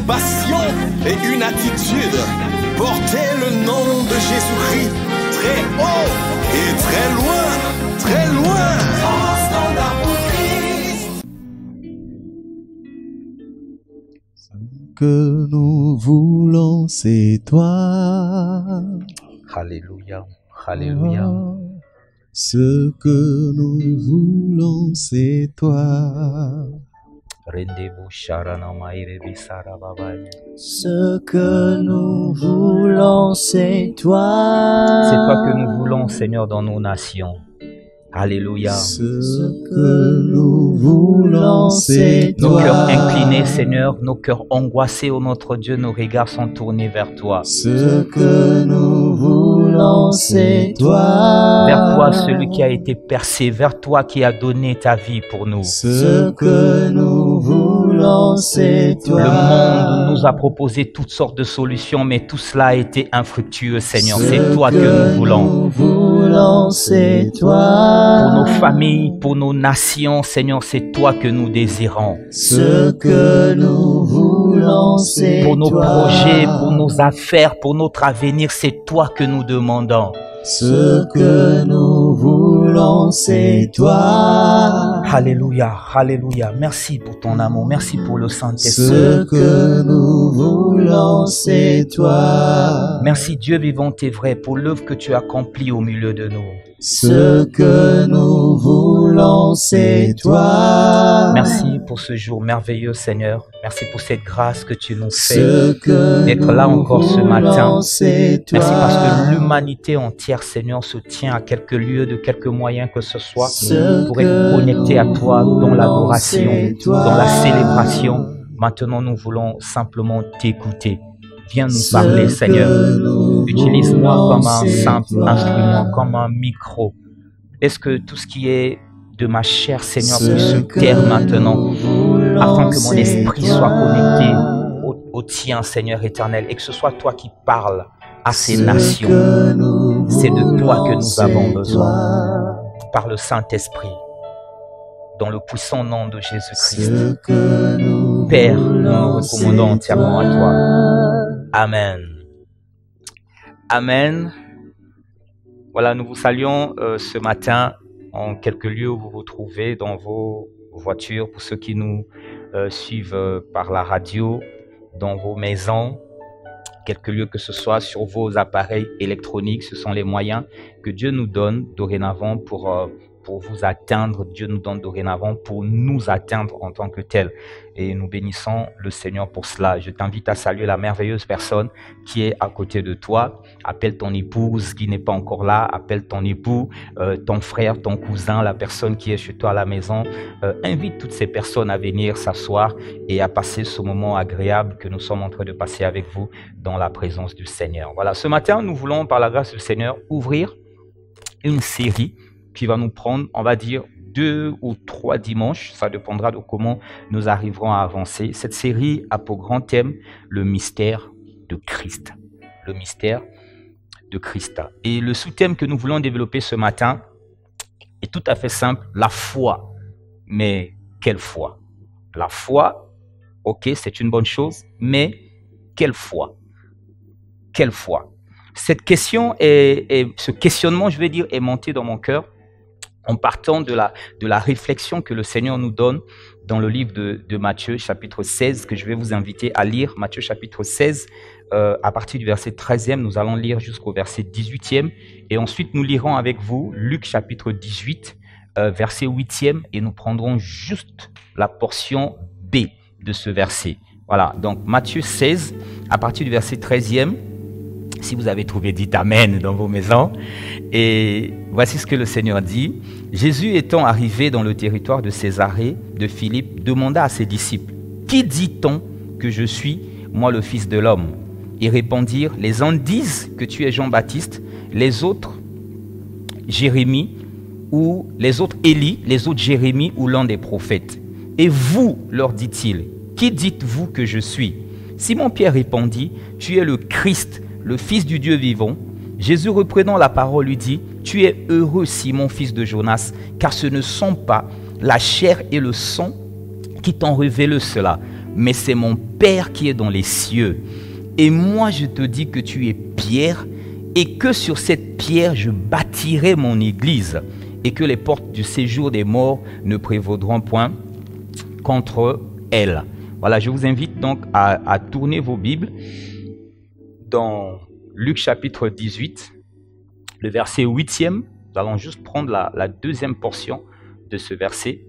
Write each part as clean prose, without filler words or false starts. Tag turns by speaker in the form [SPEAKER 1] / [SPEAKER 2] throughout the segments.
[SPEAKER 1] passion et une attitude. Portez le nom de Jésus-Christ très haut et très loin, très loin.
[SPEAKER 2] Ce que nous voulons, c'est toi.
[SPEAKER 3] Alléluia, alléluia.
[SPEAKER 2] Ce que nous voulons, c'est toi.
[SPEAKER 4] Ce que nous voulons, c'est toi.
[SPEAKER 3] C'est toi que nous voulons, Seigneur, dans nos nations. Alléluia.
[SPEAKER 2] Ce que nous voulons, c'est toi.
[SPEAKER 3] Nos cœurs inclinés, Seigneur, nos cœurs angoissés, ô notre Dieu, nos regards sont tournés vers toi.
[SPEAKER 2] Ce que nous voulons, c'est toi.
[SPEAKER 3] Vers toi, celui qui a été percé, vers toi qui a donné ta vie pour nous.
[SPEAKER 2] Ce que nous voulons, c'est toi.
[SPEAKER 3] Le monde nous a proposé toutes sortes de solutions, mais tout cela a été infructueux, Seigneur. C'est toi que nous voulons.
[SPEAKER 4] C'est toi.
[SPEAKER 3] Pour nos familles, pour nos nations, Seigneur, c'est toi que nous désirons.
[SPEAKER 4] Ce que nous voulons, c'est toi.
[SPEAKER 3] Pour nos projets, pour nos affaires, pour notre avenir, c'est toi que nous demandons.
[SPEAKER 4] Ce que nous voulons, c'est toi.
[SPEAKER 3] Alléluia, alléluia. Merci pour ton amour, merci pour le Saint-Esprit.
[SPEAKER 4] Ce que nous voulons, c'est toi.
[SPEAKER 3] Merci Dieu vivant et vrai pour l'œuvre que tu as accomplie au milieu de nous.
[SPEAKER 4] Ce que nous voulons, c'est toi.
[SPEAKER 3] Merci pour ce jour merveilleux, Seigneur. Merci pour cette grâce que tu nous fais d'être là encore ce matin. Merci parce que l'humanité entière, Seigneur, se tient à quelques lieux, de quelques moyens que ce soit, pour être connecté à toi dans l'adoration, dans la célébration. Maintenant, nous voulons simplement t'écouter. Viens nous parler, Seigneur. Utilise-moi comme un simple instrument, comme un micro. Est-ce que tout ce qui est de ma chair, Seigneur, puisse se taire maintenant, afin que mon esprit soit connecté au tien, Seigneur éternel, et que ce soit toi qui parles à ces nations. C'est de toi que nous avons besoin, par le Saint-Esprit, dans le puissant nom de Jésus-Christ. Père, nous nous recommandons entièrement à toi. Amen. Amen. Voilà, nous vous saluons ce matin en quelques lieux où vous vous trouvez, dans vos voitures, pour ceux qui nous suivent par la radio, dans vos maisons, quelques lieux que ce soit, sur vos appareils électroniques. Ce sont les moyens que Dieu nous donne dorénavant pour vous atteindre. Dieu nous donne dorénavant pour nous atteindre en tant que tel. Et nous bénissons le Seigneur pour cela. Je t'invite à saluer la merveilleuse personne qui est à côté de toi. Appelle ton épouse qui n'est pas encore là. Appelle ton époux, ton frère, ton cousin, la personne qui est chez toi à la maison. Invite toutes ces personnes à venir s'asseoir et à passer ce moment agréable que nous sommes en train de passer avec vous dans la présence du Seigneur. Voilà, ce matin, nous voulons, par la grâce du Seigneur, ouvrir une série qui va nous prendre, on va dire, 2 ou 3 dimanches. Ça dépendra de comment nous arriverons à avancer. Cette série a pour grand thème le mystère de Christ. Le mystère de Christ. Et le sous-thème que nous voulons développer ce matin est tout à fait simple, la foi. Mais quelle foi? La foi, ok, c'est une bonne chose, mais quelle foi? Quelle foi? Cette question ce questionnement, je vais dire, est monté dans mon cœur en partant de la réflexion que le Seigneur nous donne dans le livre de Matthieu, chapitre 16, que je vais vous inviter à lire. Matthieu, chapitre 16, à partir du verset 13e, nous allons lire jusqu'au verset 18e. Et ensuite, nous lirons avec vous Luc, chapitre 18, verset 8e, et nous prendrons juste la portion B de ce verset. Voilà, donc Matthieu 16, à partir du verset 13e. Si vous avez trouvé, dites Amen dans vos maisons. Et voici ce que le Seigneur dit. Jésus étant arrivé dans le territoire de Césarée de Philippe, demanda à ses disciples, « Qui dit-on que je suis, moi le Fils de l'homme » Ils répondirent, « Les uns disent que tu es Jean-Baptiste, les autres Jérémie, ou les autres Élie, les autres Jérémie ou l'un des prophètes. Et vous, leur dit-il, qui dites-vous que je suis » Simon-Pierre répondit, « Tu es le Christ, le Fils du Dieu vivant. » Jésus reprenant la parole lui dit, « Tu es heureux, Simon, fils de Jonas, car ce ne sont pas la chair et le sang qui t'ont révélé cela, mais c'est mon Père qui est dans les cieux. Et moi, je te dis que tu es Pierre, et que sur cette pierre, je bâtirai mon église, et que les portes du séjour des morts ne prévaudront point contre elle. Voilà, je vous invite donc à tourner vos Bibles dans Luc chapitre 18, le verset 8e. Nous allons juste prendre la deuxième portion de ce verset.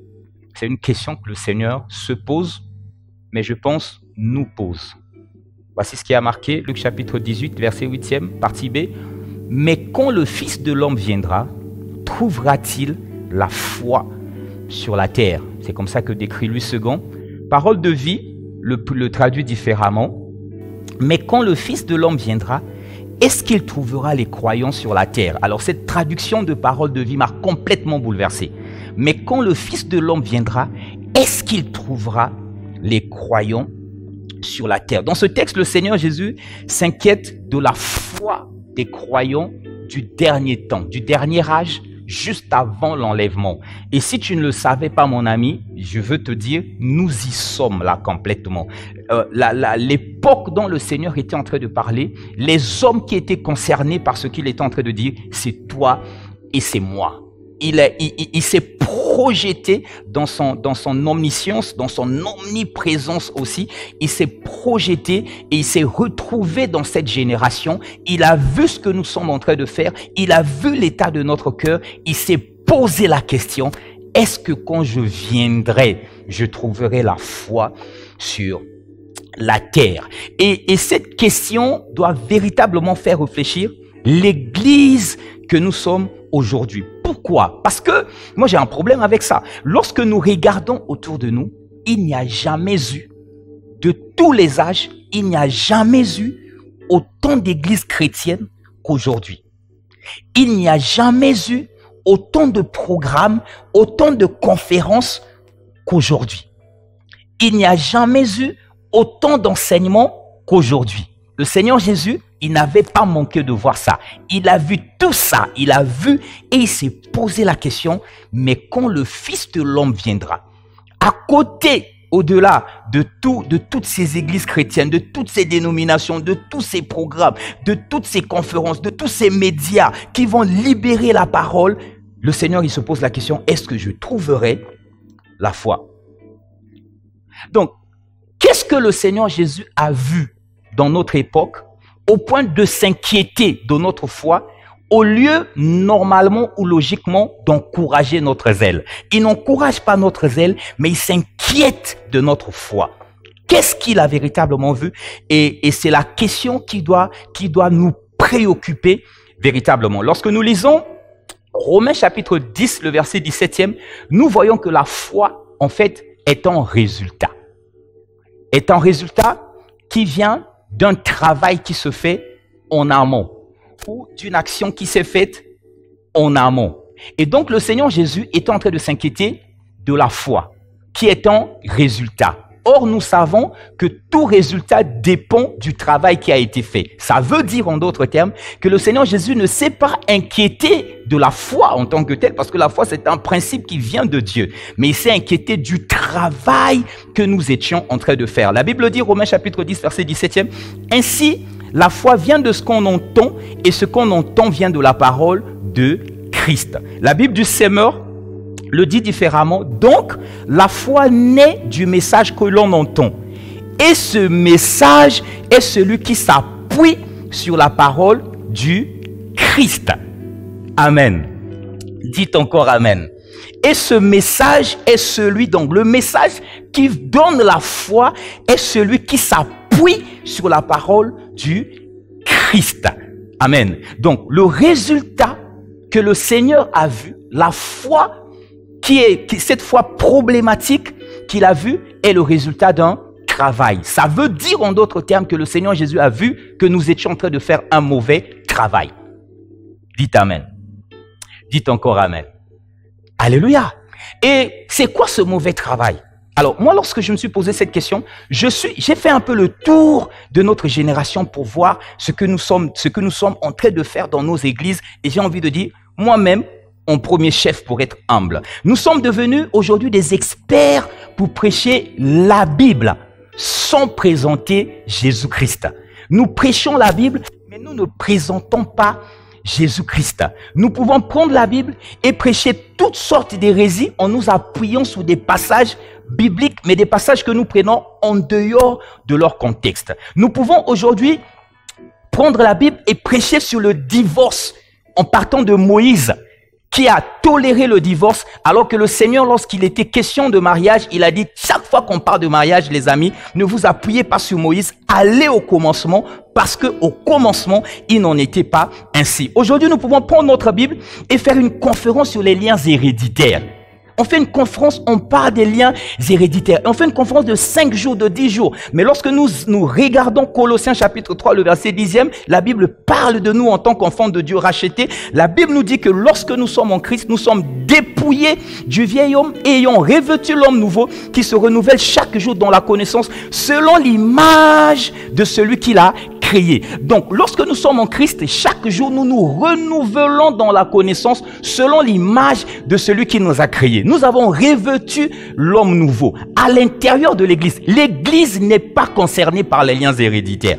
[SPEAKER 3] C'est une question que le Seigneur se pose, mais je pense nous pose. Voici ce qui a marqué, Luc chapitre 18, verset 8e, partie B. « Mais quand le Fils de l'homme viendra, trouvera-t-il la foi sur la terre ?» C'est comme ça que décrit Louis II. Parole de vie, le traduit différemment. « Mais quand le Fils de l'homme viendra, est-ce qu'il trouvera les croyants sur la terre ?» Alors cette traduction de parole de vie m'a complètement bouleversé. « Mais quand le Fils de l'homme viendra, est-ce qu'il trouvera les croyants sur la terre ?» Dans ce texte, le Seigneur Jésus s'inquiète de la foi des croyants du dernier temps, du dernier âge, juste avant l'enlèvement. Et si tu ne le savais pas, mon ami, je veux te dire, nous y sommes là complètement. L'époque dont le Seigneur était en train de parler, les hommes qui étaient concernés par ce qu'il était en train de dire, c'est toi et c'est moi. Il s'est projeté dans son omniscience, dans son omniprésence aussi. Il s'est projeté et il s'est retrouvé dans cette génération. Il a vu ce que nous sommes en train de faire. Il a vu l'état de notre cœur. Il s'est posé la question, est-ce que quand je viendrai, je trouverai la foi sur la terre? Et cette question doit véritablement faire réfléchir l'Église que nous sommes aujourd'hui. Pourquoi? Parce que moi j'ai un problème avec ça. Lorsque nous regardons autour de nous, il n'y a jamais eu, de tous les âges, il n'y a jamais eu autant d'églises chrétiennes qu'aujourd'hui. Il n'y a jamais eu autant de programmes, autant de conférences qu'aujourd'hui. Il n'y a jamais eu autant d'enseignements qu'aujourd'hui. Le Seigneur Jésus, il n'avait pas manqué de voir ça. Il a vu tout ça, il a vu et il s'est posé la question, mais quand le Fils de l'homme viendra, à côté, au-delà de toutes ces églises chrétiennes, de toutes ces dénominations, de tous ces programmes, de toutes ces conférences, de tous ces médias qui vont libérer la parole, le Seigneur, il se pose la question, est-ce que je trouverai la foi? Donc, qu'est-ce que le Seigneur Jésus a vu dans notre époque au point de s'inquiéter de notre foi au lieu normalement ou logiquement d'encourager notre zèle? Il n'encourage pas notre zèle, mais il s'inquiète de notre foi. Qu'est-ce qu'il a véritablement vu? Et c'est la question qui doit nous préoccuper véritablement. Lorsque nous lisons Romains chapitre 10, le verset 17e, nous voyons que la foi, en fait, est un résultat. Est un résultat qui vient d'un travail qui se fait en amont ou d'une action qui s'est faite en amont. Et donc, le Seigneur Jésus est en train de s'inquiéter de la foi, qui est un résultat. Or, nous savons que tout résultat dépend du travail qui a été fait. Ça veut dire, en d'autres termes, que le Seigneur Jésus ne s'est pas inquiété de la foi en tant que telle, parce que la foi, c'est un principe qui vient de Dieu. Mais il s'est inquiété du travail que nous étions en train de faire. La Bible dit, Romains chapitre 10, verset 17e, « Ainsi, la foi vient de ce qu'on entend, et ce qu'on entend vient de la parole de Christ. » La Bible du Semeur le dit différemment. Donc, la foi naît du message que l'on entend. Et ce message est celui qui s'appuie sur la parole du Christ. Amen. Dites encore Amen. Et ce message est celui, donc le message qui donne la foi est celui qui s'appuie sur la parole du Christ. Amen. Donc, le résultat que le Seigneur a vu, la foi cette foi problématique qu'il a vue est le résultat d'un travail. Ça veut dire en d'autres termes que le Seigneur Jésus a vu que nous étions en train de faire un mauvais travail. Dites Amen. Dites encore Amen. Alléluia. Et c'est quoi ce mauvais travail? Alors moi, lorsque je me suis posé cette question, j'ai fait un peu le tour de notre génération pour voir ce que nous sommes en train de faire dans nos églises. Et j'ai envie de dire, moi-même, en premier chef pour être humble. Nous sommes devenus aujourd'hui des experts pour prêcher la Bible. sans présenter Jésus-Christ. Nous prêchons la Bible, mais nous ne présentons pas Jésus-Christ. Nous pouvons prendre la Bible et prêcher toutes sortes d'hérésies en nous appuyant sur des passages bibliques, mais des passages que nous prenons en dehors de leur contexte. Nous pouvons aujourd'hui prendre la Bible et prêcher sur le divorce en partant de Moïse, qui a toléré le divorce, alors que le Seigneur, lorsqu'il était question de mariage, il a dit, chaque fois qu'on parle de mariage, les amis, ne vous appuyez pas sur Moïse, allez au commencement, parce que au commencement, il n'en était pas ainsi. Aujourd'hui, nous pouvons prendre notre Bible et faire une conférence sur les liens héréditaires. On fait une conférence, on parle des liens héréditaires. On fait une conférence de 5 jours, de 10 jours. Mais lorsque nous regardons Colossiens chapitre 3, le verset 10e, la Bible parle de nous en tant qu'enfants de Dieu rachetés. La Bible nous dit que lorsque nous sommes en Christ, nous sommes dépouillés du vieil homme et ayons revêtu l'homme nouveau qui se renouvelle chaque jour dans la connaissance selon l'image de celui qui l'a créé. Donc, lorsque nous sommes en Christ, chaque jour, nous nous renouvelons dans la connaissance selon l'image de celui qui nous a créés. Nous avons revêtu l'homme nouveau à l'intérieur de l'Église. L'Église n'est pas concernée par les liens héréditaires.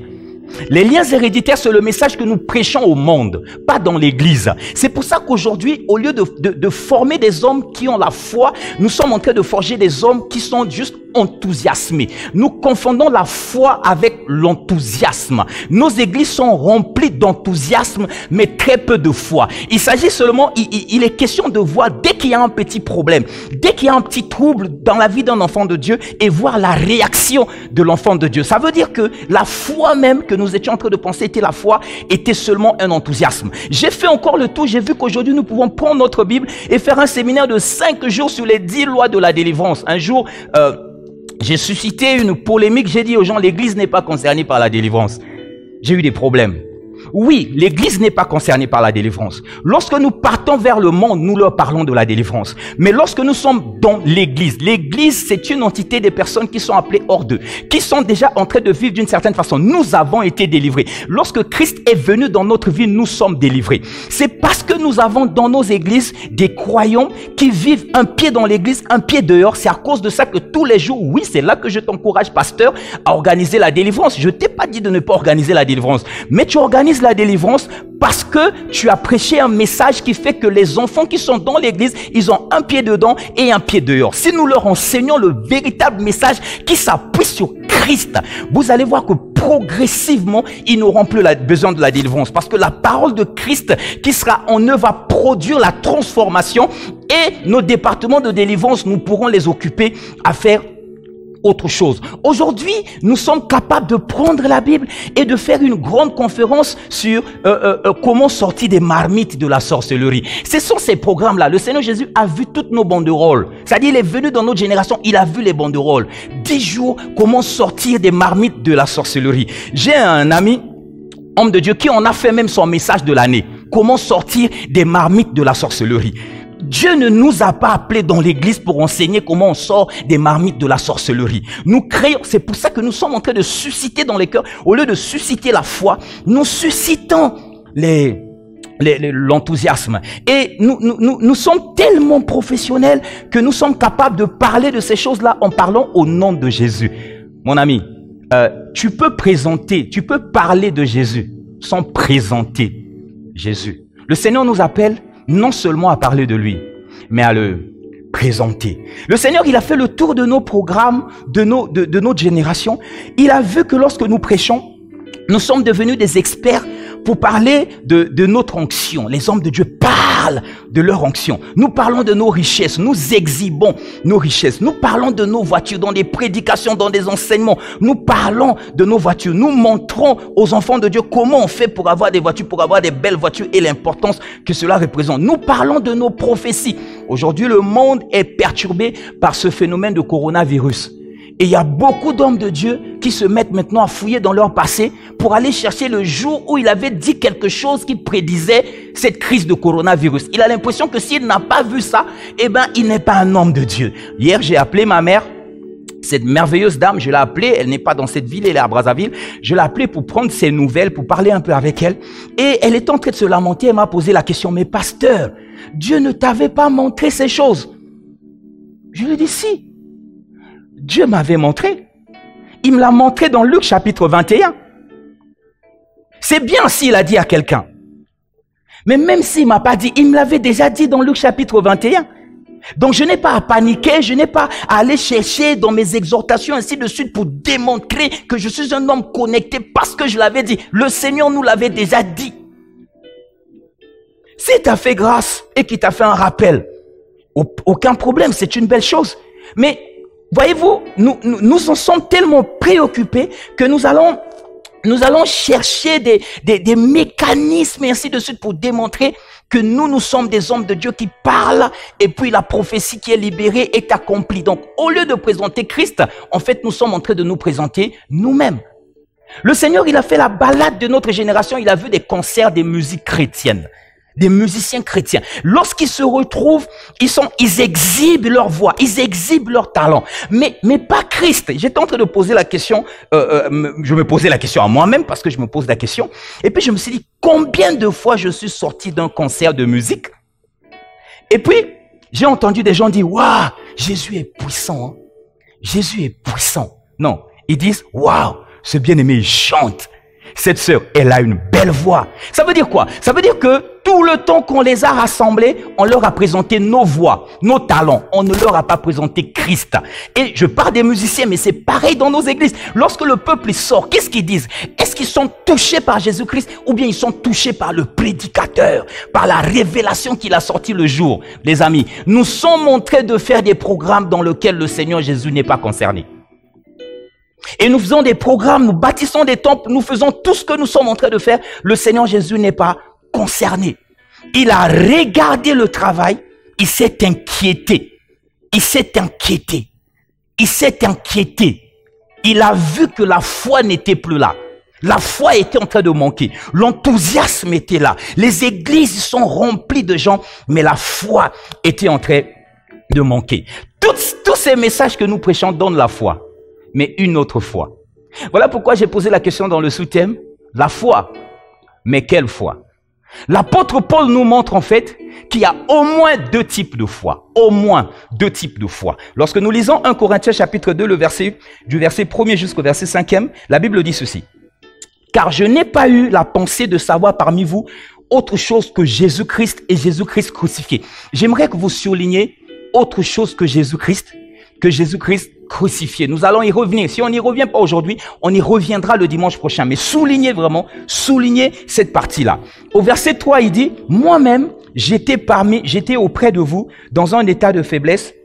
[SPEAKER 3] Les liens héréditaires, c'est le message que nous prêchons au monde, pas dans l'Église. C'est pour ça qu'aujourd'hui, au lieu de former des hommes qui ont la foi, nous sommes en train de forger des hommes qui sont juste enthousiasmés. Nous confondons la foi avec l'enthousiasme. Nos églises sont remplies d'enthousiasme, mais très peu de foi. Il s'agit seulement, il est question de voir dès qu'il y a un petit problème, dès qu'il y a un petit trouble dans la vie d'un enfant de Dieu et voir la réaction de l'enfant de Dieu. Ça veut dire que la foi même que nous étions en train de penser était la foi, était seulement un enthousiasme. J'ai fait encore le tour, j'ai vu qu'aujourd'hui nous pouvons prendre notre Bible et faire un séminaire de 5 jours sur les 10 lois de la délivrance. Un jour, j'ai suscité une polémique, j'ai dit aux gens, l'Église n'est pas concernée par la délivrance. J'ai eu des problèmes. Oui, l'Église n'est pas concernée par la délivrance. Lorsque nous partons vers le monde, nous leur parlons de la délivrance. Mais lorsque nous sommes dans l'Église, l'Église, c'est une entité des personnes qui sont appelées hors d'eux, qui sont déjà en train de vivre d'une certaine façon. Nous avons été délivrés. Lorsque Christ est venu dans notre vie, nous sommes délivrés. C'est parce que nous avons dans nos églises des croyants qui vivent un pied dans l'église, un pied dehors. C'est à cause de ça que tous les jours, oui, c'est là que je t'encourage, pasteur, à organiser la délivrance. Je t'ai pas dit de ne pas organiser la délivrance, mais tu organises la délivrance parce que tu as prêché un message qui fait que les enfants qui sont dans l'église, ils ont un pied dedans et un pied dehors. Si nous leur enseignons le véritable message qui s'appuie sur Christ, vous allez voir que progressivement, ils n'auront plus besoin de la délivrance parce que la parole de Christ qui sera en eux va produire la transformation et nos départements de délivrance, nous pourrons les occuper à faire autre chose. Aujourd'hui, nous sommes capables de prendre la Bible et de faire une grande conférence sur comment sortir des marmites de la sorcellerie. Ce sont ces programmes-là. Le Seigneur Jésus a vu toutes nos banderoles. C'est-à-dire, il est venu dans notre génération, il a vu les banderoles. 10 jours, comment sortir des marmites de la sorcellerie. J'ai un ami, homme de Dieu, qui en a fait même son message de l'année. Comment sortir des marmites de la sorcellerie. Dieu ne nous a pas appelés dans l'église pour enseigner comment on sort des marmites de la sorcellerie. Nous créons, c'est pour ça que nous sommes en train de susciter dans les cœurs, au lieu de susciter la foi, nous suscitons l'enthousiasme. Et nous sommes tellement professionnels que nous sommes capables de parler de ces choses-là en parlant au nom de Jésus. Mon ami, tu peux parler de Jésus sans présenter Jésus. Le Seigneur nous appelle non seulement à parler de lui, mais à le présenter. Le Seigneur, il a fait le tour de nos programmes, de notre génération. Il a vu que lorsque nous prêchons, nous sommes devenus des experts pour parler de notre onction. Les hommes de Dieu parlent de leur onction. Nous parlons de nos richesses. Nous exhibons nos richesses. Nous parlons de nos voitures dans des prédications, dans des enseignements. Nous parlons de nos voitures. Nous montrons aux enfants de Dieu comment on fait pour avoir des voitures, pour avoir des belles voitures et l'importance que cela représente. Nous parlons de nos prophéties. Aujourd'hui, le monde est perturbé par ce phénomène de coronavirus. Et il y a beaucoup d'hommes de Dieu qui se mettent maintenant à fouiller dans leur passé pour aller chercher le jour où il avait dit quelque chose qui prédisait cette crise de coronavirus. Il a l'impression que s'il n'a pas vu ça, eh ben, il n'est pas un homme de Dieu. Hier, j'ai appelé ma mère, cette merveilleuse dame, je l'ai appelée, elle n'est pas dans cette ville, elle est à Brazzaville. Je l'ai appelée pour prendre ses nouvelles, pour parler un peu avec elle. Et elle est en train de se lamenter, elle m'a posé la question, mais pasteur, Dieu ne t'avait pas montré ces choses? Je lui ai dit si. Dieu m'avait montré. il me l'a montré dans Luc chapitre 21. C'est bien s'il a dit à quelqu'un. Mais même s'il ne m'a pas dit, il me l'avait déjà dit dans Luc chapitre 21. Donc je n'ai pas à paniquer, je n'ai pas à aller chercher dans mes exhortations ainsi de suite pour démontrer que je suis un homme connecté parce que je l'avais dit. Le Seigneur nous l'avait déjà dit. S'il t'a fait grâce et qu'il t'a fait un rappel, aucun problème, c'est une belle chose. Mais voyez-vous, nous en sommes tellement préoccupés que nous allons chercher des mécanismes et ainsi de suite pour démontrer que nous sommes des hommes de Dieu qui parlent et puis la prophétie qui est libérée est accomplie. Donc, au lieu de présenter Christ, en fait, nous sommes en train de nous présenter nous-mêmes. Le Seigneur, il a fait la balade de notre génération. Il a vu des concerts des musiques chrétiennes, des musiciens chrétiens. Lorsqu'ils se retrouvent, ils exhibent leur voix, ils exhibent leur talent. Mais pas Christ. J'étais en train de poser la question, je me posais la question à moi-même parce que je me pose la question. Et puis je me suis dit, combien de fois je suis sorti d'un concert de musique? Et puis, j'ai entendu des gens dire, waouh, Jésus est puissant. Hein? Jésus est puissant. Non, ils disent, waouh, ce bien-aimé, il chante. Cette sœur, elle a une belle voix. Ça veut dire quoi? Ça veut dire que tout le temps qu'on les a rassemblés, on leur a présenté nos voix, nos talents. On ne leur a pas présenté Christ. Et je parle des musiciens, mais c'est pareil dans nos églises. Lorsque le peuple sort, qu'est-ce qu'ils disent? Est-ce qu'ils sont touchés par Jésus-Christ ou bien ils sont touchés par le prédicateur, par la révélation qu'il a sorti le jour? Les amis, nous sommes en train de faire des programmes dans lesquels le Seigneur Jésus n'est pas concerné. Et nous faisons des programmes, nous bâtissons des temples, nous faisons tout ce que nous sommes en train de faire. Le Seigneur Jésus n'est pas concerné. Il a regardé le travail, il s'est inquiété. Il s'est inquiété. Il s'est inquiété. Il a vu que la foi n'était plus là. La foi était en train de manquer. L'enthousiasme était là. Les églises sont remplies de gens, mais la foi était en train de manquer. Tous ces messages que nous prêchons donnent la foi. Mais une autre foi. Voilà pourquoi j'ai posé la question dans le sous-thème, la foi. Mais quelle foi? L'apôtre Paul nous montre en fait qu'il y a au moins deux types de foi. Au moins deux types de foi. Lorsque nous lisons 1 Corinthiens chapitre 2, du verset 1er jusqu'au verset 5e, la Bible dit ceci. Car je n'ai pas eu la pensée de savoir parmi vous autre chose que Jésus-Christ et Jésus-Christ crucifié. J'aimerais que vous souligniez autre chose que Jésus-Christ crucifié. Nous allons y revenir. Si on n'y revient pas aujourd'hui, on y reviendra le dimanche prochain. Mais soulignez cette partie-là. Au verset 3, il dit, moi-même, j'étais auprès de vous dans un état de faiblesse,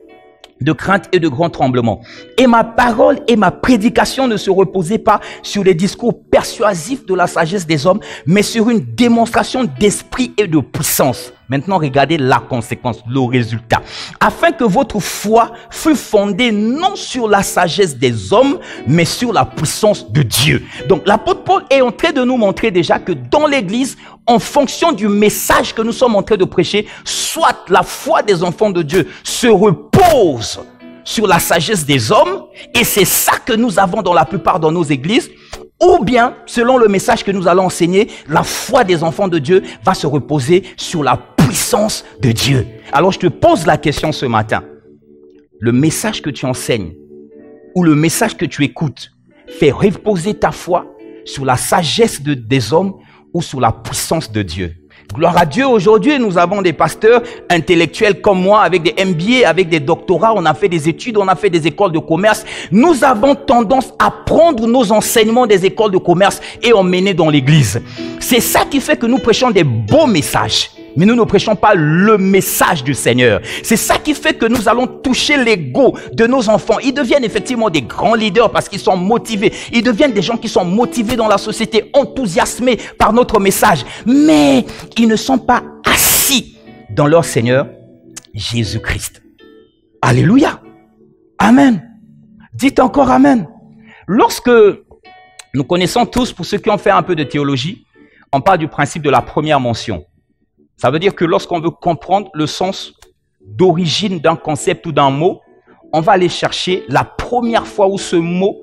[SPEAKER 3] de crainte et de grand tremblement. Et ma parole et ma prédication ne se reposaient pas sur les discours persuasifs de la sagesse des hommes, mais sur une démonstration d'esprit et de puissance. Maintenant, regardez la conséquence, le résultat. Afin que votre foi fût fondée non sur la sagesse des hommes, mais sur la puissance de Dieu. Donc, l'apôtre Paul est en train de nous montrer déjà que dans l'église, en fonction du message que nous sommes en train de prêcher, soit la foi des enfants de Dieu se repose sur la sagesse des hommes, et c'est ça que nous avons dans la plupart de nos églises, ou bien, selon le message que nous allons enseigner, la foi des enfants de Dieu va se reposer sur la puissance de Dieu. Alors, je te pose la question ce matin. Le message que tu enseignes ou le message que tu écoutes fait reposer ta foi sur la sagesse des hommes ou sur la puissance de Dieu? Gloire à Dieu, aujourd'hui, nous avons des pasteurs intellectuels comme moi, avec des MBA, avec des doctorats, on a fait des études, on a fait des écoles de commerce. Nous avons tendance à prendre nos enseignements des écoles de commerce et emmener dans l'église. C'est ça qui fait que nous prêchons des beaux messages. Mais nous ne prêchons pas le message du Seigneur. C'est ça qui fait que nous allons toucher l'ego de nos enfants. Ils deviennent effectivement des grands leaders parce qu'ils sont motivés. Ils deviennent des gens qui sont motivés dans la société, enthousiasmés par notre message. Mais ils ne sont pas assis dans leur Seigneur Jésus-Christ. Alléluia. Amen. Dites encore Amen. Lorsque nous connaissons tous, pour ceux qui ont fait un peu de théologie, on parle du principe de la première mention. Ça veut dire que lorsqu'on veut comprendre le sens d'origine d'un concept ou d'un mot, on va aller chercher la première fois où ce mot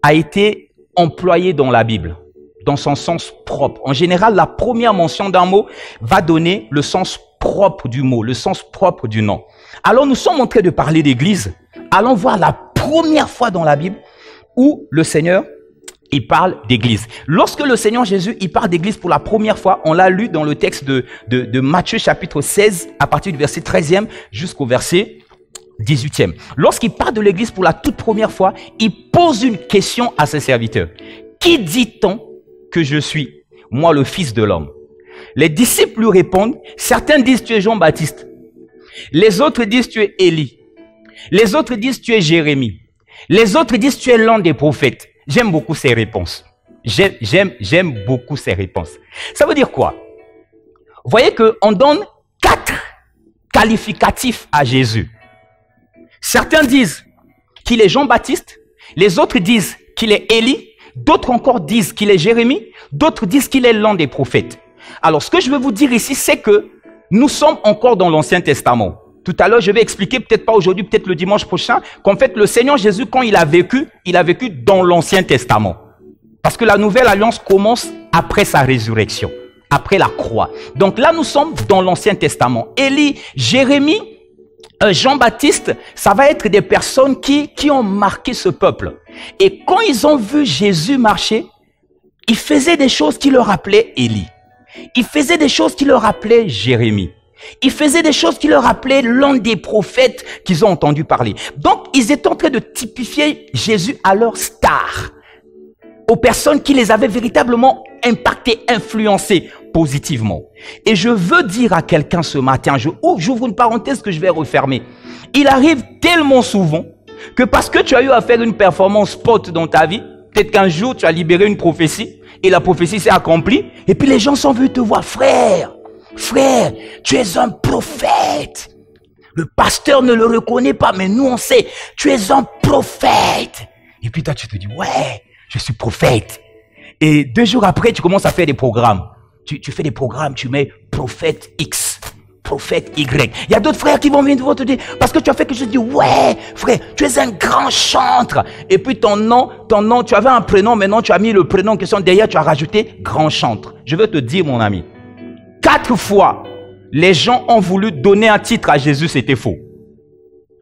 [SPEAKER 3] a été employé dans la Bible, dans son sens propre. En général, la première mention d'un mot va donner le sens propre du mot, le sens propre du nom. Alors, nous sommes en train de parler d'église. Allons voir la première fois dans la Bible où le Seigneur, il parle d'église. Lorsque le Seigneur Jésus, il parle d'église pour la première fois, on l'a lu dans le texte de Matthieu chapitre 16, à partir du verset 13e jusqu'au verset 18e. Lorsqu'il parle de l'église pour la toute première fois, il pose une question à ses serviteurs. Qui dit-on que je suis, moi le Fils de l'homme? Les disciples lui répondent, certains disent tu es Jean-Baptiste. Les autres disent tu es Élie. Les autres disent tu es Jérémie. Les autres disent tu es l'un des prophètes. J'aime beaucoup ces réponses. J'aime beaucoup ces réponses. Ça veut dire quoi? Vous voyez qu'on donne 4 qualificatifs à Jésus. Certains disent qu'il est Jean-Baptiste. Les autres disent qu'il est Élie. D'autres encore disent qu'il est Jérémie. D'autres disent qu'il est l'un des prophètes. Alors, ce que je veux vous dire ici, c'est que nous sommes encore dans l'Ancien Testament. Tout à l'heure, je vais expliquer, peut-être pas aujourd'hui, peut-être le dimanche prochain, qu'en fait, le Seigneur Jésus, quand il a vécu dans l'Ancien Testament. Parce que la nouvelle alliance commence après sa résurrection, après la croix. Donc là, nous sommes dans l'Ancien Testament. Élie, Jérémie, Jean-Baptiste, ça va être des personnes qui ont marqué ce peuple. Et quand ils ont vu Jésus marcher, ils faisaient des choses qui leur rappelaient Élie. Ils faisaient des choses qui leur rappelaient Jérémie. Ils faisaient des choses qui leur rappelaient l'un des prophètes qu'ils ont entendu parler. Donc, ils étaient en train de typifier Jésus à leur star, aux personnes qui les avaient véritablement impactés, influencés positivement. Et je veux dire à quelqu'un ce matin, j'ouvre une parenthèse que je vais refermer. Il arrive tellement souvent que parce que tu as eu à faire une performance spot dans ta vie, peut-être qu'un jour tu as libéré une prophétie et la prophétie s'est accomplie et puis les gens sont venus te voir, frère, tu es un prophète. Le pasteur ne le reconnaît pas, mais nous on sait, tu es un prophète. Et puis toi tu te dis, ouais, je suis prophète. Et 2 jours après, tu commences à faire des programmes. Tu fais des programmes, tu mets prophète X, prophète Y. Il y a d'autres frères qui vont venir te dire, parce que tu as fait quelque chose, tu dis, ouais, frère, tu es un grand chantre. Et puis ton nom, tu avais un prénom, maintenant tu as mis le prénom en question, derrière tu as rajouté grand chantre. Je veux te dire, mon ami, 4 fois, les gens ont voulu donner un titre à Jésus, c'était faux.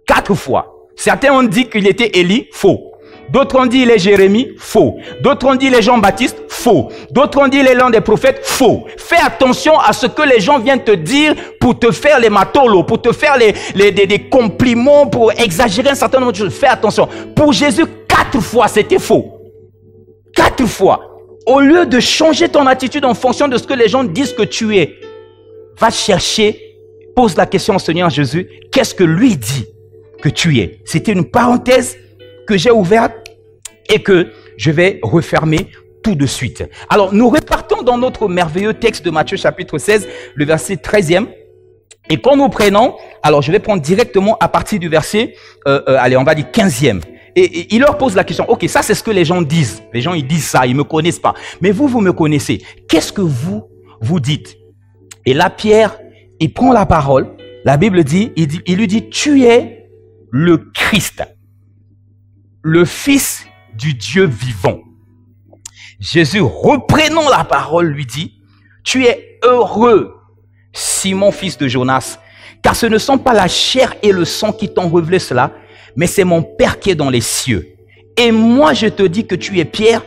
[SPEAKER 3] 4 fois. Certains ont dit qu'il était Élie, faux. D'autres ont dit il est Jérémie, faux. D'autres ont dit il est Jean-Baptiste, faux. D'autres ont dit il est l'un des prophètes, faux. Fais attention à ce que les gens viennent te dire pour te faire les matolos, pour te faire des compliments, pour exagérer un certain nombre de choses. Fais attention. Pour Jésus, 4 fois, c'était faux. 4 fois. Au lieu de changer ton attitude en fonction de ce que les gens disent que tu es, va chercher, pose la question au Seigneur Jésus, qu'est-ce que lui dit que tu es? C'était une parenthèse que j'ai ouverte et que je vais refermer tout de suite. Alors, nous repartons dans notre merveilleux texte de Matthieu chapitre 16, le verset 13e. Et quand nous prenons, alors je vais prendre directement à partir du verset, allez, on va dire 15e. Et il leur pose la question, ok, ça c'est ce que les gens disent. Les gens, ils disent ça, ils me connaissent pas. Mais vous me connaissez. Qu'est-ce que vous dites? Et là, Pierre, il prend la parole. La Bible dit, il lui dit, tu es le Christ, le Fils du Dieu vivant. Jésus, reprenant la parole, lui dit, tu es heureux, Simon, fils de Jonas, car ce ne sont pas la chair et le sang qui t'ont révélé cela, mais c'est mon Père qui est dans les cieux. Et moi, je te dis que tu es Pierre,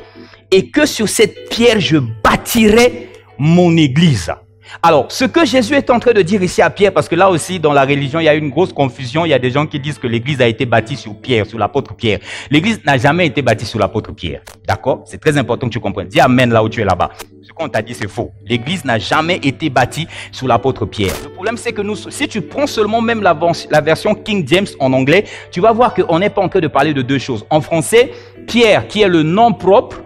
[SPEAKER 3] et que sur cette pierre, je bâtirai mon église. Alors, ce que Jésus est en train de dire ici à Pierre, parce que là aussi, dans la religion, il y a une grosse confusion. Il y a des gens qui disent que l'église a été bâtie sur Pierre, sur l'apôtre Pierre. L'église n'a jamais été bâtie sur l'apôtre Pierre. D'accord? C'est très important que tu comprennes. Dis amen là où tu es là-bas. Ce qu'on t'a dit, c'est faux. L'église n'a jamais été bâtie sur l'apôtre Pierre. Le problème, c'est que si tu prends seulement même la version King James en anglais, tu vas voir qu'on n'est pas en train de parler de 2 choses. En français, Pierre, qui est le nom propre,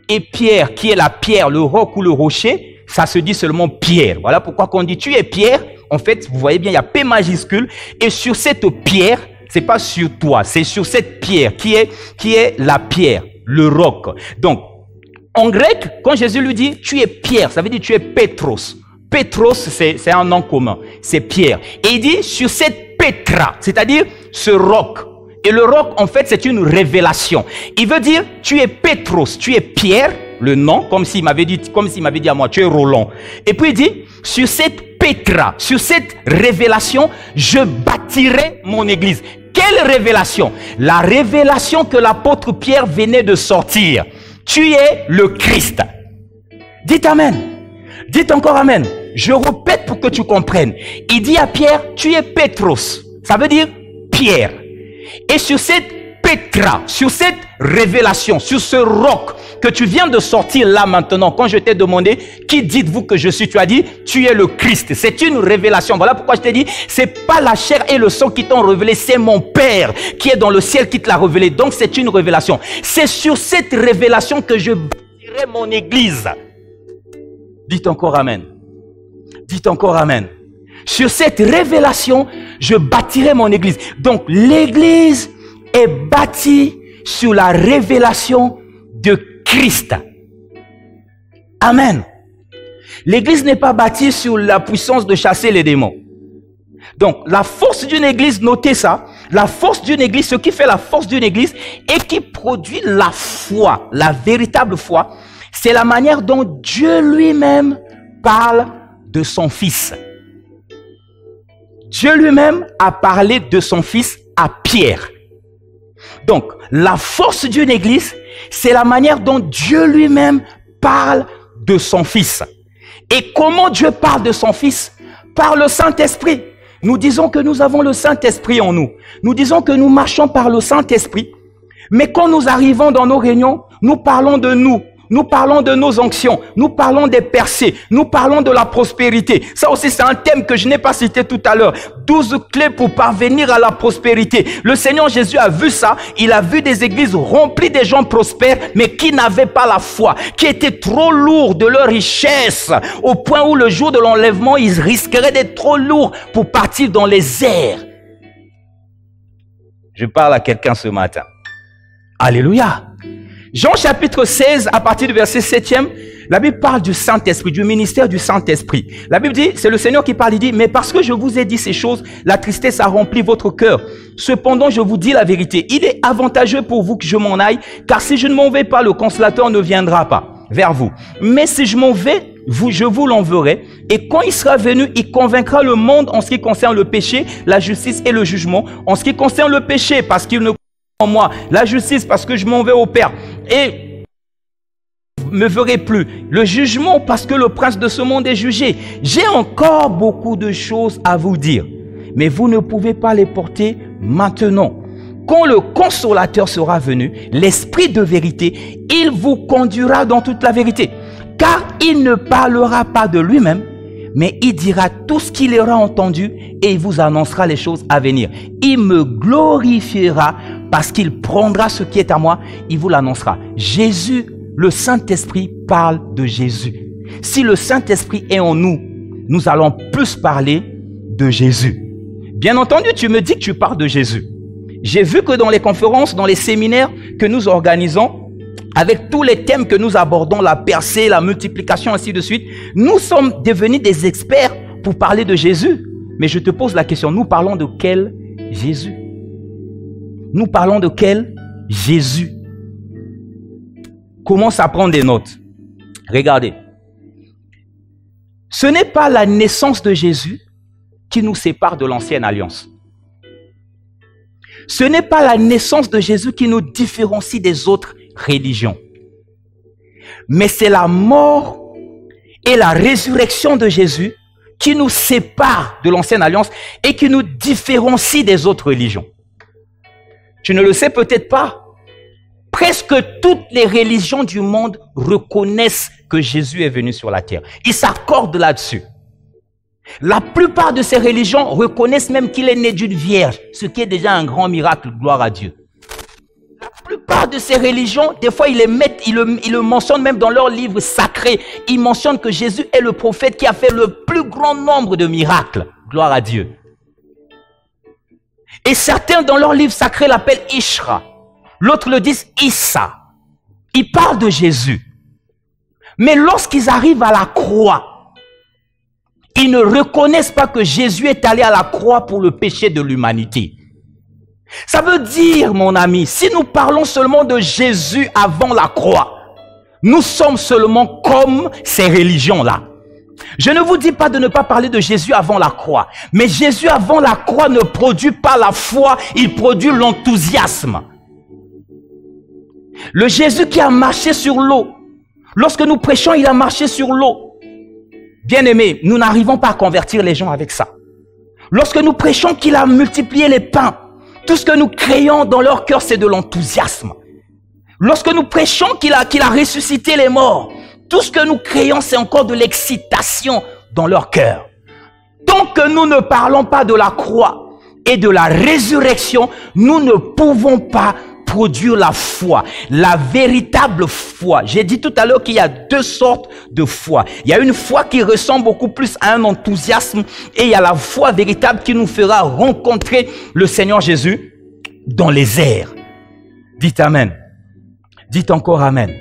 [SPEAKER 3] et Pierre, qui est la pierre, le roc ou le rocher, ça se dit seulement Pierre. Voilà pourquoi quand on dit tu es Pierre, en fait, vous voyez bien, il y a P majuscule. Et sur cette pierre, c'est pas sur toi, c'est sur cette pierre qui est la pierre, le roc. Donc, en grec, quand Jésus lui dit tu es Pierre, ça veut dire tu es Pétros. Pétros, c'est un nom commun, c'est Pierre. Et il dit sur cette pétra, c'est-à-dire ce roc. Et le roc, en fait, c'est une révélation. Il veut dire tu es Pétros, tu es Pierre, le nom, comme s'il m'avait dit à moi, tu es Roland. Et puis il dit, sur cette pétra, sur cette révélation, je bâtirai mon église. Quelle Quelle révélation? La révélation que l'apôtre Pierre venait de sortir. Tu es le Christ. Dites Amen. Dites encore Amen. Je répète pour que tu comprennes. Il dit à Pierre, tu es Pétros. Ça veut dire Pierre. Et sur cette Pétra, sur cette révélation, sur ce roc que tu viens de sortir là maintenant, quand je t'ai demandé, qui dites-vous que je suis? Tu as dit, tu es le Christ. C'est une révélation. Voilà pourquoi je t'ai dit, c'est pas la chair et le sang qui t'ont révélé, c'est mon Père qui est dans le ciel qui te l'a révélé. Donc c'est une révélation. C'est sur cette révélation que je bâtirai mon église. Dites encore Amen. Dites encore Amen. Sur cette révélation, je bâtirai mon église. Donc l'église est bâtie sur la révélation de Christ. Amen. L'église n'est pas bâtie sur la puissance de chasser les démons. Donc, la force d'une église, notez ça, la force d'une église, ce qui fait la force d'une église et qui produit la foi, la véritable foi, c'est la manière dont Dieu lui-même parle de son Fils. Dieu lui-même a parlé de son Fils à Pierre. Donc, la force d'une église, c'est la manière dont Dieu lui-même parle de son Fils. Et comment Dieu parle de son Fils? Par le Saint-Esprit. Nous disons que nous avons le Saint-Esprit en nous. Nous disons que nous marchons par le Saint-Esprit. Mais quand nous arrivons dans nos réunions, nous parlons de nous. Nous parlons de nos onctions, nous parlons des percées, nous parlons de la prospérité. Ça aussi, c'est un thème que je n'ai pas cité tout à l'heure. 12 clés pour parvenir à la prospérité. Le Seigneur Jésus a vu ça. Il a vu des églises remplies de gens prospères, mais qui n'avaient pas la foi, qui étaient trop lourds de leur richesse, au point où le jour de l'enlèvement, ils risqueraient d'être trop lourds pour partir dans les airs. Je parle à quelqu'un ce matin. Alléluia. Jean chapitre 16, à partir du verset 7e, la Bible parle du Saint-Esprit, du ministère du Saint-Esprit. La Bible dit, c'est le Seigneur qui parle, il dit, mais parce que je vous ai dit ces choses, la tristesse a rempli votre cœur. Cependant, je vous dis la vérité, il est avantageux pour vous que je m'en aille, car si je ne m'en vais pas, le consolateur ne viendra pas vers vous. Mais si je m'en vais, je vous l'enverrai, et quand il sera venu, il convaincra le monde en ce qui concerne le péché, la justice et le jugement. En ce qui concerne le péché, parce qu'il ne en moi, la justice parce que je m'en vais au Père et me verrai plus, le jugement parce que le prince de ce monde est jugé. J'ai encore beaucoup de choses à vous dire, mais vous ne pouvez pas les porter maintenant. Quand le consolateur sera venu, l'esprit de vérité, il vous conduira dans toute la vérité, car il ne parlera pas de lui-même, mais il dira tout ce qu'il aura entendu et il vous annoncera les choses à venir. Il me glorifiera parce qu'il prendra ce qui est à moi, il vous l'annoncera. Jésus, le Saint-Esprit parle de Jésus. Si le Saint-Esprit est en nous, nous allons plus parler de Jésus. Bien entendu, tu me dis que tu parles de Jésus. J'ai vu que dans les conférences, dans les séminaires que nous organisons, avec tous les thèmes que nous abordons, la percée, la multiplication, ainsi de suite, nous sommes devenus des experts pour parler de Jésus. Mais je te pose la question, nous parlons de quel Jésus? Nous parlons de quel Jésus? Commence à prendre des notes. Regardez. Ce n'est pas la naissance de Jésus qui nous sépare de l'ancienne alliance. Ce n'est pas la naissance de Jésus qui nous différencie des autres religion. Mais c'est la mort et la résurrection de Jésus qui nous sépare de l'ancienne alliance et qui nous différencie des autres religions. Tu ne le sais peut-être pas. Presque toutes les religions du monde reconnaissent que Jésus est venu sur la terre. Ils s'accordent là-dessus. La plupart de ces religions reconnaissent même qu'il est né d'une vierge, ce qui est déjà un grand miracle, gloire à Dieu. La plupart de ces religions, des fois, ils le mentionnent même dans leurs livres sacrés. Ils mentionnent que Jésus est le prophète qui a fait le plus grand nombre de miracles. Gloire à Dieu. Et certains, dans leurs livres sacrés, l'appellent Ishra. L'autre le disent Issa. Ils parlent de Jésus. Mais lorsqu'ils arrivent à la croix, ils ne reconnaissent pas que Jésus est allé à la croix pour le péché de l'humanité. Ça veut dire, mon ami, si nous parlons seulement de Jésus avant la croix, nous sommes seulement comme ces religions-là, Je ne vous dis pas de ne pas parler de Jésus avant la croix. Mais Jésus avant la croix ne produit pas la foi, il produit l'enthousiasme. Le Jésus qui a marché sur l'eau. Lorsque nous prêchons, il a marché sur l'eau. Bien-aimés, nous n'arrivons pas à convertir les gens avec ça. Lorsque nous prêchons qu'il a multiplié les pains, tout ce que nous créons dans leur cœur, c'est de l'enthousiasme. Lorsque nous prêchons qu'il a ressuscité les morts, tout ce que nous créons, c'est encore de l'excitation dans leur cœur. Tant que nous ne parlons pas de la croix et de la résurrection, nous ne pouvons pas produire la foi, la véritable foi. J'ai dit tout à l'heure qu'il y a deux sortes de foi. Il y a une foi qui ressemble beaucoup plus à un enthousiasme et il y a la foi véritable qui nous fera rencontrer le Seigneur Jésus dans les airs. Dites Amen. Dites encore Amen.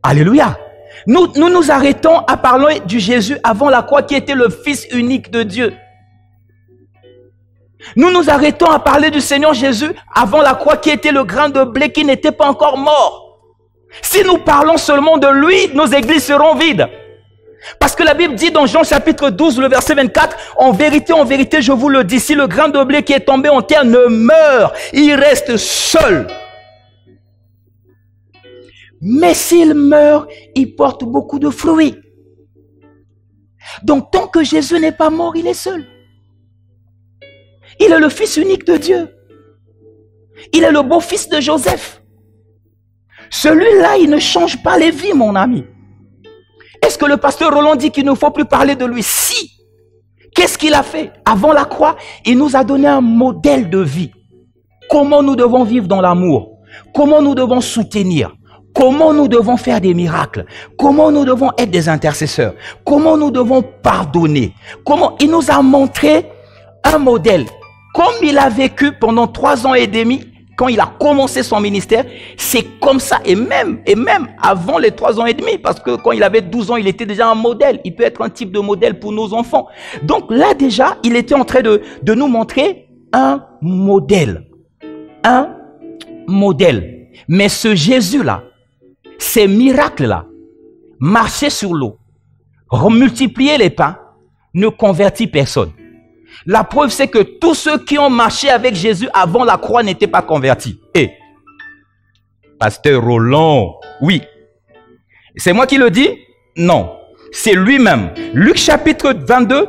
[SPEAKER 3] Alléluia. Nous nous arrêtons à parler du Jésus avant la croix qui était le Fils unique de Dieu. Nous nous arrêtons à parler du Seigneur Jésus avant la croix qui était le grain de blé qui n'était pas encore mort. Si nous parlons seulement de lui, nos églises seront vides. Parce que la Bible dit dans Jean chapitre 12, le verset 24, en vérité, je vous le dis, si le grain de blé qui est tombé en terre ne meurt, il reste seul. Mais s'il meurt, il porte beaucoup de fruits. Donc tant que Jésus n'est pas mort, il est seul. Il est le Fils unique de Dieu. Il est le beau-fils de Joseph. Celui-là, il ne change pas les vies, mon ami. Est-ce que le pasteur Roland dit qu'il ne faut plus parler de lui? Si. Qu'est-ce qu'il a fait? Avant la croix, il nous a donné un modèle de vie. Comment nous devons vivre dans l'amour? Comment nous devons soutenir? Comment nous devons faire des miracles? Comment nous devons être des intercesseurs? Comment nous devons pardonner? Comment il nous a montré un modèle. Comme il a vécu pendant 3 ans et demi, quand il a commencé son ministère, c'est comme ça. Et même avant les 3 ans et demi, parce que quand il avait 12 ans, il était déjà un modèle. Il peut être un type de modèle pour nos enfants. Donc là déjà, il était en train de nous montrer un modèle. Un modèle. Mais ce Jésus-là, ces miracles-là, marcher sur l'eau, multiplier les pains, ne convertit personne. La preuve, c'est que tous ceux qui ont marché avec Jésus avant la croix n'étaient pas convertis. Et, pasteur Roland, oui. C'est moi qui le dis? Non. C'est lui-même. Luc chapitre 22,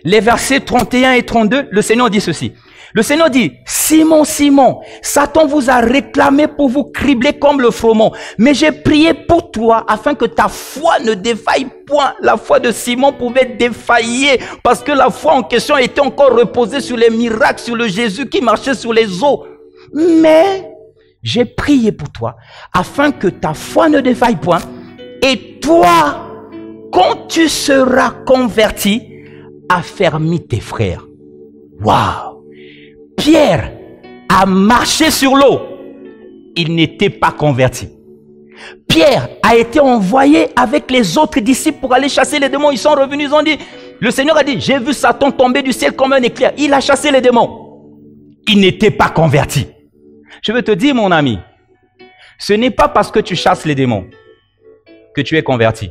[SPEAKER 3] les versets 31 et 32, le Seigneur dit ceci. Le Seigneur dit, Simon, Simon, Satan vous a réclamé pour vous cribler comme le froment. Mais j'ai prié pour toi afin que ta foi ne défaille point. La foi de Simon pouvait défaillir parce que la foi en question était encore reposée sur les miracles, sur le Jésus qui marchait sur les eaux. Mais j'ai prié pour toi afin que ta foi ne défaille point. Et toi, quand tu seras converti, affermis tes frères. Waouh! Pierre a marché sur l'eau. Il n'était pas converti. Pierre a été envoyé avec les autres disciples pour aller chasser les démons. Ils sont revenus, ils ont dit, le Seigneur a dit, j'ai vu Satan tomber du ciel comme un éclair. Il a chassé les démons. Il n'était pas converti. Je veux te dire, mon ami, ce n'est pas parce que tu chasses les démons que tu es converti.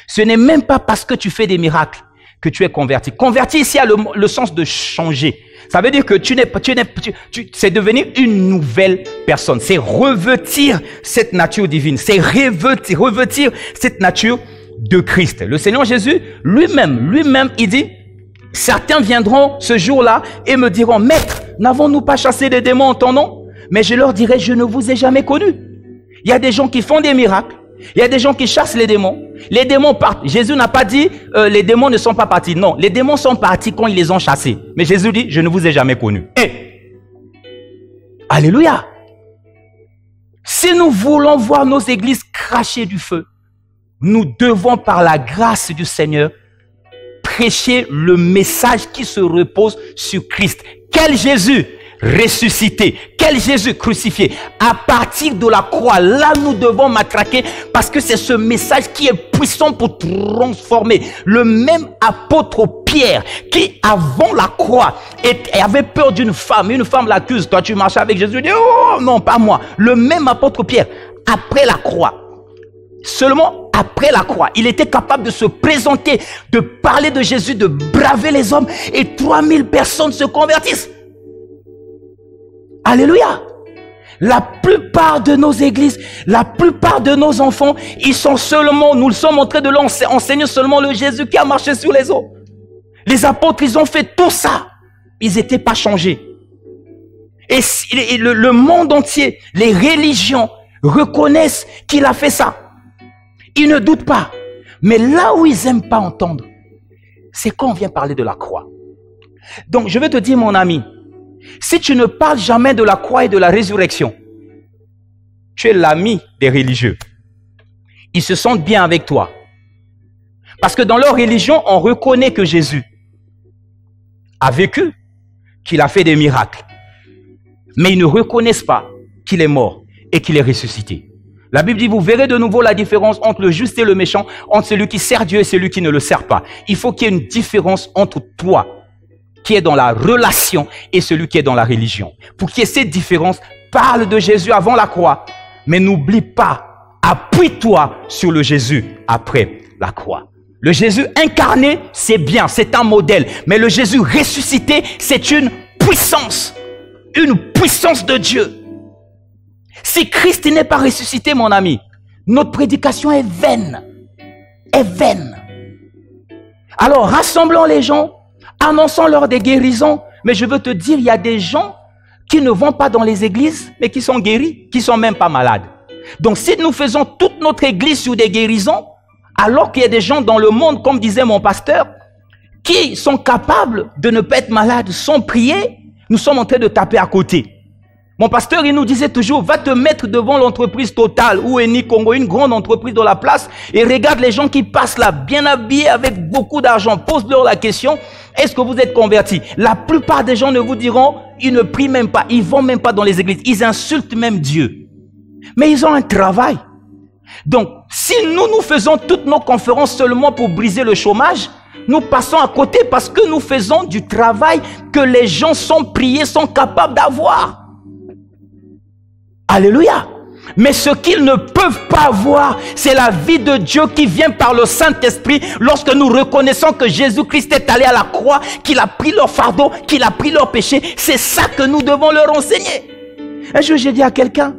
[SPEAKER 3] Ce n'est même pas parce que tu fais des miracles que tu es converti. Converti ici a le sens de changer. Ça veut dire que c'est devenir une nouvelle personne. C'est revêtir cette nature divine. C'est revêtir cette nature de Christ. Le Seigneur Jésus, lui-même, il dit, certains viendront ce jour-là et me diront, Maître, n'avons-nous pas chassé des démons en ton nom? Mais je leur dirai, je ne vous ai jamais connu. Il y a des gens qui font des miracles. Il y a des gens qui chassent les démons. Les démons partent. Jésus n'a pas dit les démons ne sont pas partis. Non, les démons sont partis quand ils les ont chassés. Mais Jésus dit, je ne vous ai jamais connus. Alléluia. Si nous voulons voir nos églises cracher du feu, nous devons par la grâce du Seigneur prêcher le message qui se repose sur Christ. Quel Jésus ressuscité, quel Jésus crucifié. À partir de la croix, là nous devons matraquer parce que c'est ce message qui est puissant pour transformer. Le même apôtre Pierre qui avant la croix avait peur d'une femme, une femme l'accuse, toi tu marches avec Jésus, il dit oh non pas moi. Le même apôtre Pierre après la croix, seulement après la croix. Il était capable de se présenter, de parler de Jésus, de braver les hommes et 3000 personnes se convertissent. Alléluia. La plupart de nos églises, la plupart de nos enfants, ils sont seulement, nous le sommes en train de l'enseigner seulement le Jésus qui a marché sur les eaux. Les apôtres, ils ont fait tout ça. Ils n'étaient pas changés. Et le monde entier, les religions reconnaissent qu'il a fait ça. Ils ne doutent pas. Mais là où ils n'aiment pas entendre, c'est quand on vient parler de la croix. Donc, je vais te dire, mon ami, si tu ne parles jamais de la croix et de la résurrection, tu es l'ami des religieux. Ils se sentent bien avec toi. Parce que dans leur religion, on reconnaît que Jésus a vécu, qu'il a fait des miracles. Mais ils ne reconnaissent pas qu'il est mort et qu'il est ressuscité. La Bible dit, vous verrez de nouveau la différence entre le juste et le méchant, entre celui qui sert Dieu et celui qui ne le sert pas. Il faut qu'il y ait une différence entre toi, qui est dans la relation, et celui qui est dans la religion. Pour qu'il y ait cette différence, parle de Jésus avant la croix, mais n'oublie pas, appuie-toi sur le Jésus après la croix. Le Jésus incarné, c'est bien, c'est un modèle. Mais le Jésus ressuscité, c'est une puissance de Dieu. Si Christ n'est pas ressuscité, mon ami, notre prédication est vaine. Est vaine. Alors, rassemblons les gens, annonçons-leur des guérisons. Mais je veux te dire, il y a des gens qui ne vont pas dans les églises, mais qui sont guéris, qui ne sont même pas malades. Donc, si nous faisons toute notre église sur des guérisons, alors qu'il y a des gens dans le monde, comme disait mon pasteur, qui sont capables de ne pas être malades sans prier, nous sommes en train de taper à côté. Mon pasteur, il nous disait toujours, va te mettre devant l'entreprise Total ou Eni Congo, une grande entreprise dans la place, et regarde les gens qui passent là, bien habillés, avec beaucoup d'argent. Pose-leur la question, est-ce que vous êtes convertis? La plupart des gens ne vous diront, ils ne prient même pas, ils vont même pas dans les églises, ils insultent même Dieu. Mais ils ont un travail. Donc, si nous faisons toutes nos conférences seulement pour briser le chômage, nous passons à côté parce que nous faisons du travail que les gens sans prier sont capables d'avoir. Alléluia. Mais ce qu'ils ne peuvent pas voir, c'est la vie de Dieu qui vient par le Saint-Esprit lorsque nous reconnaissons que Jésus-Christ est allé à la croix, qu'il a pris leur fardeau, qu'il a pris leur péché. C'est ça que nous devons leur enseigner. Un jour, j'ai dit à quelqu'un,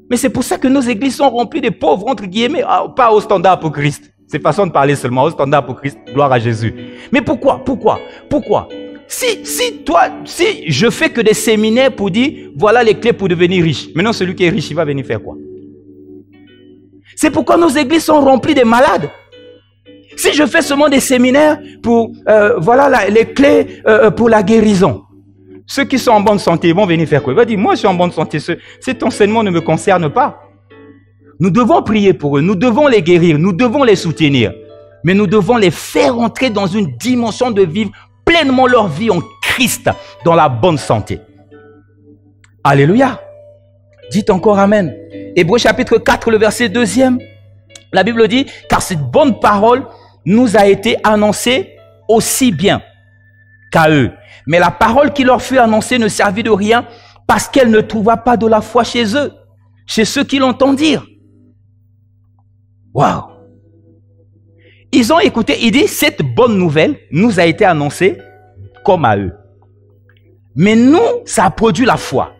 [SPEAKER 3] mais c'est pour ça que nos églises sont remplies de pauvres, entre guillemets, pas au standard pour Christ. C'est façon de parler seulement, au standard pour Christ, gloire à Jésus. Mais pourquoi? Si je fais que des séminaires pour dire, voilà les clés pour devenir riche. Maintenant, celui qui est riche, il va venir faire quoi? C'est pourquoi nos églises sont remplies de malades. Si je fais seulement des séminaires pour, voilà les clés pour la guérison. Ceux qui sont en bonne santé, ils vont venir faire quoi? Il va dire, moi je suis en bonne santé, cet enseignement ne me concerne pas. Nous devons prier pour eux, nous devons les guérir, nous devons les soutenir. Mais nous devons les faire entrer dans une dimension de vivre pleinement leur vie en Christ, dans la bonne santé. Alléluia. Dites encore Amen. Hébreux chapitre 4, le verset 2e. La Bible dit, car cette bonne parole nous a été annoncée aussi bien qu'à eux. Mais la parole qui leur fut annoncée ne servit de rien parce qu'elle ne trouva pas de la foi chez eux, chez ceux qui l'entendirent. Waouh! Ils ont écouté, il dit, cette bonne nouvelle nous a été annoncée comme à eux. Mais nous, ça a produit la foi.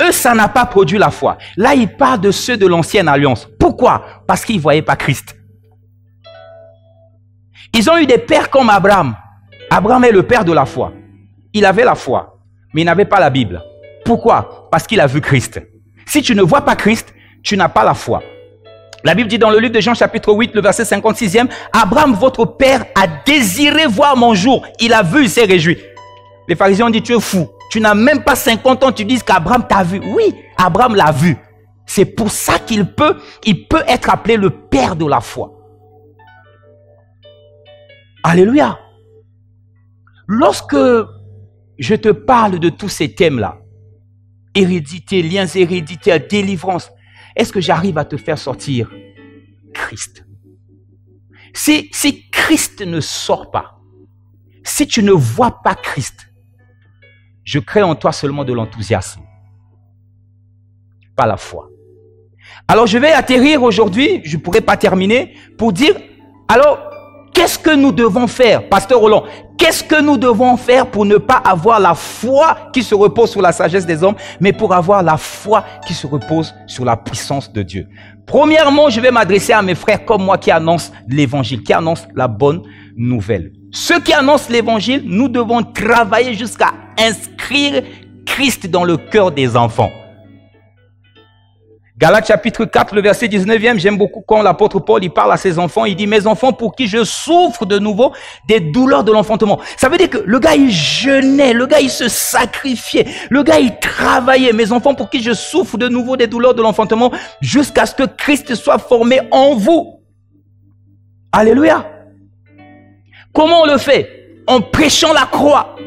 [SPEAKER 3] Eux, ça n'a pas produit la foi. Là, il parle de ceux de l'ancienne alliance. Pourquoi? Parce qu'ils ne voyaient pas Christ. Ils ont eu des pères comme Abraham. Abraham est le père de la foi. Il avait la foi, mais il n'avait pas la Bible. Pourquoi? Parce qu'il a vu Christ. Si tu ne vois pas Christ, tu n'as pas la foi. La Bible dit dans le livre de Jean chapitre 8, le verset 56e, Abraham, votre père, a désiré voir mon jour. Il a vu, il s'est réjoui. Les pharisiens ont dit, tu es fou. Tu n'as même pas 50 ans, tu dis qu'Abraham t'a vu. Oui, Abraham l'a vu. C'est pour ça qu'il peut être appelé le père de la foi. Alléluia. Lorsque je te parle de tous ces thèmes-là, hérédité, liens héréditaires, délivrance, est-ce que j'arrive à te faire sortir Christ? Si Christ ne sort pas, si tu ne vois pas Christ, je crée en toi seulement de l'enthousiasme, pas la foi. Alors je vais atterrir aujourd'hui, je ne pourrai pas terminer, pour dire, alors, qu'est-ce que nous devons faire, Pasteur Roland? Qu'est-ce que nous devons faire pour ne pas avoir la foi qui se repose sur la sagesse des hommes, mais pour avoir la foi qui se repose sur la puissance de Dieu? Premièrement, je vais m'adresser à mes frères comme moi qui annoncent l'évangile, qui annoncent la bonne nouvelle. Ceux qui annoncent l'évangile, nous devons travailler jusqu'à inscrire Christ dans le cœur des enfants. Galates chapitre 4, le verset 19e, j'aime beaucoup quand l'apôtre Paul il parle à ses enfants, il dit « Mes enfants, pour qui je souffre de nouveau des douleurs de l'enfantement. » Ça veut dire que le gars il jeûnait, le gars il se sacrifiait, le gars il travaillait. « Mes enfants, pour qui je souffre de nouveau des douleurs de l'enfantement, jusqu'à ce que Christ soit formé en vous. » Alléluia. Comment on le fait? En prêchant la croix.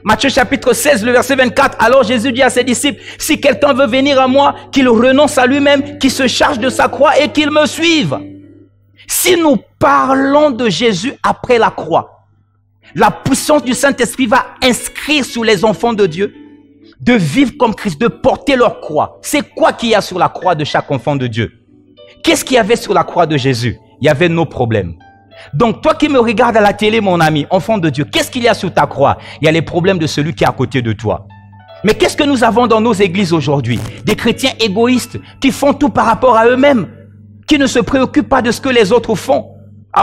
[SPEAKER 3] Matthieu chapitre 16, le verset 24. Alors Jésus dit à ses disciples, si quelqu'un veut venir à moi, qu'il renonce à lui-même, qu'il se charge de sa croix et qu'il me suive. Si nous parlons de Jésus après la croix, la puissance du Saint-Esprit va inscrire sur les enfants de Dieu de vivre comme Christ, de porter leur croix. C'est quoi qu'il y a sur la croix de chaque enfant de Dieu? Qu'est-ce qu'il y avait sur la croix de Jésus? Il y avait nos problèmes. Donc, toi qui me regardes à la télé, mon ami, enfant de Dieu, qu'est-ce qu'il y a sur ta croix? Il y a les problèmes de celui qui est à côté de toi. Mais qu'est-ce que nous avons dans nos églises aujourd'hui? Des chrétiens égoïstes qui font tout par rapport à eux-mêmes, qui ne se préoccupent pas de ce que les autres font.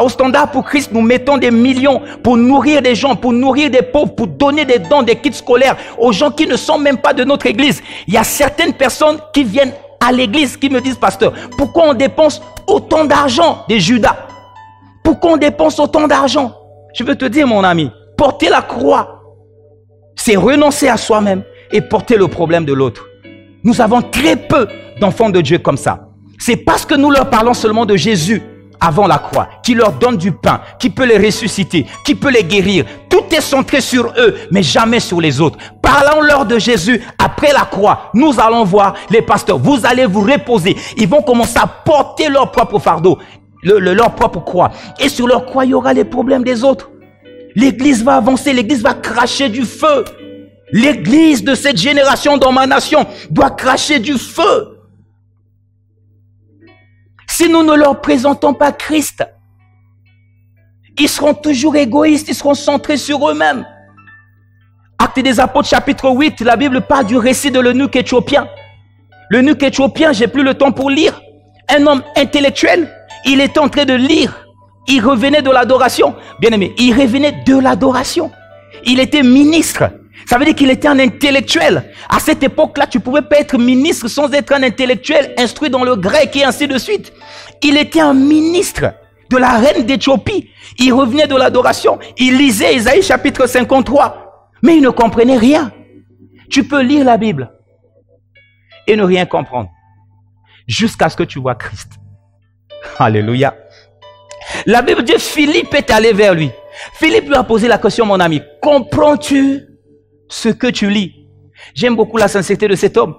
[SPEAKER 3] Au Standard pour Christ, nous mettons des millions pour nourrir des gens, pour nourrir des pauvres, pour donner des dons, des kits scolaires aux gens qui ne sont même pas de notre église. Il y a certaines personnes qui viennent à l'église qui me disent, pasteur, pourquoi on dépense autant d'argent des Judas? Pourquoi on dépense autant d'argent? Je veux te dire, mon ami, porter la croix, c'est renoncer à soi-même et porter le problème de l'autre. Nous avons très peu d'enfants de Dieu comme ça. C'est parce que nous leur parlons seulement de Jésus avant la croix, qui leur donne du pain, qui peut les ressusciter, qui peut les guérir. Tout est centré sur eux, mais jamais sur les autres. Parlons-leur de Jésus après la croix. Nous allons voir les pasteurs. Vous allez vous reposer. Ils vont commencer à porter leur propre fardeau. Leur propre croix. Et sur leur croix, il y aura les problèmes des autres. L'église va avancer, l'église va cracher du feu. L'église de cette génération dans ma nation doit cracher du feu. Si nous ne leur présentons pas Christ, ils seront toujours égoïstes, ils seront centrés sur eux-mêmes. Actes des Apôtres chapitre 8, la Bible parle du récit de l'eunuque éthiopien. L'eunuque éthiopien, j'ai plus le temps pour lire. Un homme intellectuel, il était en train de lire. Il revenait de l'adoration. Bien aimé, il revenait de l'adoration. Il était ministre. Ça veut dire qu'il était un intellectuel. À cette époque-là, tu ne pouvais pas être ministre sans être un intellectuel instruit dans le grec et ainsi de suite. Il était un ministre de la reine d'Éthiopie. Il revenait de l'adoration. Il lisait Isaïe chapitre 53. Mais il ne comprenait rien. Tu peux lire la Bible et ne rien comprendre jusqu'à ce que tu vois Christ. Alléluia. La Bible dit Philippe est allé vers lui. Philippe lui a posé la question, mon ami. Comprends-tu ce que tu lis? J'aime beaucoup la sincérité de cet homme.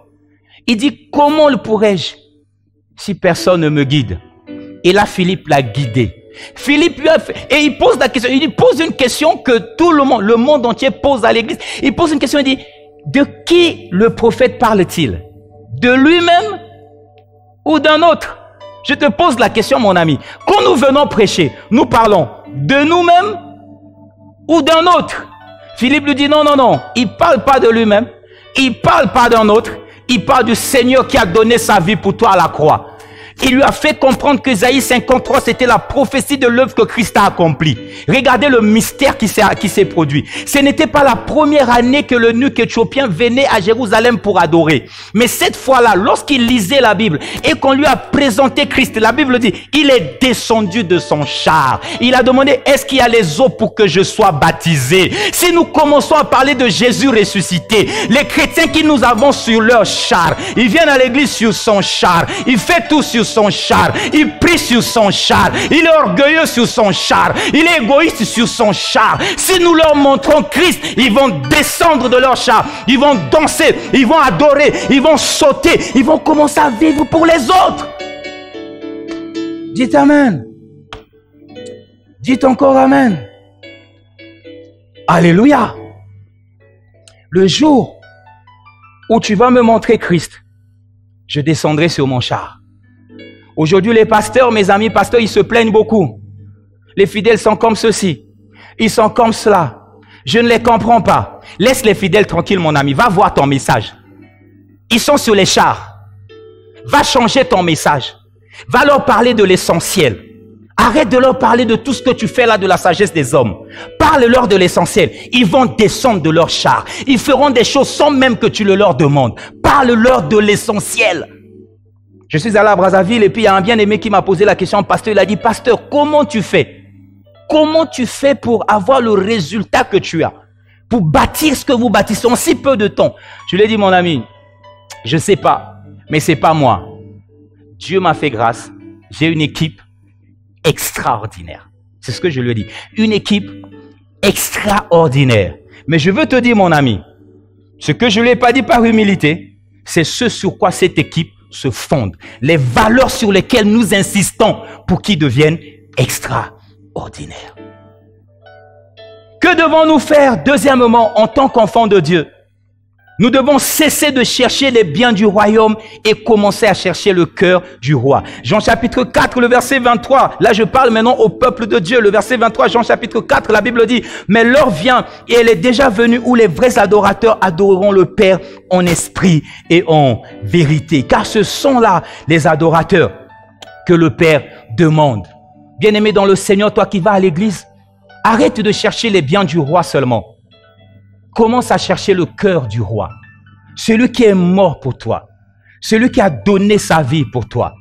[SPEAKER 3] Il dit, comment le pourrais-je si personne ne me guide? Et là, Philippe l'a guidé. Philippe lui a fait, et il pose la question. Il pose une question que tout le monde entier pose à l'église. Il pose une question, il dit, de qui le prophète parle-t-il? De lui-même ou d'un autre? Je te pose la question, mon ami. Quand nous venons prêcher, nous parlons de nous-mêmes ou d'un autre? Philippe lui dit non, non, non. Il ne parle pas de lui-même. Il ne parle pas d'un autre. Il parle du Seigneur qui a donné sa vie pour toi à la croix. Il lui a fait comprendre que Isaïe 53, c'était la prophétie de l'œuvre que Christ a accomplie. Regardez le mystère qui s'est produit. Ce n'était pas la première année que l'eunuque éthiopien venait à Jérusalem pour adorer. Mais cette fois-là, lorsqu'il lisait la Bible et qu'on lui a présenté Christ, la Bible dit, il est descendu de son char. Il a demandé, est-ce qu'il y a les eaux pour que je sois baptisé? Si nous commençons à parler de Jésus ressuscité, les chrétiens qui nous avons sur leur char, ils viennent à l'église sur son char, ils font tout sur son char, il prie sur son char, il est orgueilleux sur son char, il est égoïste sur son char. Si nous leur montrons Christ, ils vont descendre de leur char, ils vont danser, ils vont adorer, ils vont sauter, ils vont commencer à vivre pour les autres. Dites Amen. Dites encore Amen. Alléluia. Le jour où tu vas me montrer Christ, je descendrai sur mon char. Aujourd'hui, les pasteurs, mes amis pasteurs, ils se plaignent beaucoup. Les fidèles sont comme ceci. Ils sont comme cela. Je ne les comprends pas. Laisse les fidèles tranquilles, mon ami. Va voir ton message. Ils sont sur les chars. Va changer ton message. Va leur parler de l'essentiel. Arrête de leur parler de tout ce que tu fais là de la sagesse des hommes. Parle-leur de l'essentiel. Ils vont descendre de leur char. Ils feront des choses sans même que tu le leur demandes. Parle-leur de l'essentiel. Je suis allé à Brazzaville et puis il y a un bien-aimé qui m'a posé la question, pasteur. Il a dit, pasteur, comment tu fais? Comment tu fais pour avoir le résultat que tu as? Pour bâtir ce que vous bâtissez en si peu de temps? Je lui ai dit, mon ami, je ne sais pas, mais ce n'est pas moi. Dieu m'a fait grâce. J'ai une équipe extraordinaire. C'est ce que je lui ai dit. Une équipe extraordinaire. Mais je veux te dire, mon ami, ce que je ne lui ai pas dit par humilité, c'est ce sur quoi cette équipe se fonde. Les valeurs sur lesquelles nous insistons pour qu'ils deviennent extraordinaires. Que devons-nous faire, deuxièmement, en tant qu'enfants de Dieu? Nous devons cesser de chercher les biens du royaume et commencer à chercher le cœur du roi. Jean chapitre 4, le verset 23. Là, je parle maintenant au peuple de Dieu. Le verset 23, Jean chapitre 4, la Bible dit, « Mais l'heure vient et elle est déjà venue où les vrais adorateurs adoreront le Père en esprit et en vérité. » Car ce sont là les adorateurs que le Père demande. Bien-aimé dans le Seigneur, toi qui vas à l'église, arrête de chercher les biens du roi seulement. Commence à chercher le cœur du roi. Celui qui est mort pour toi. Celui qui a donné sa vie pour toi.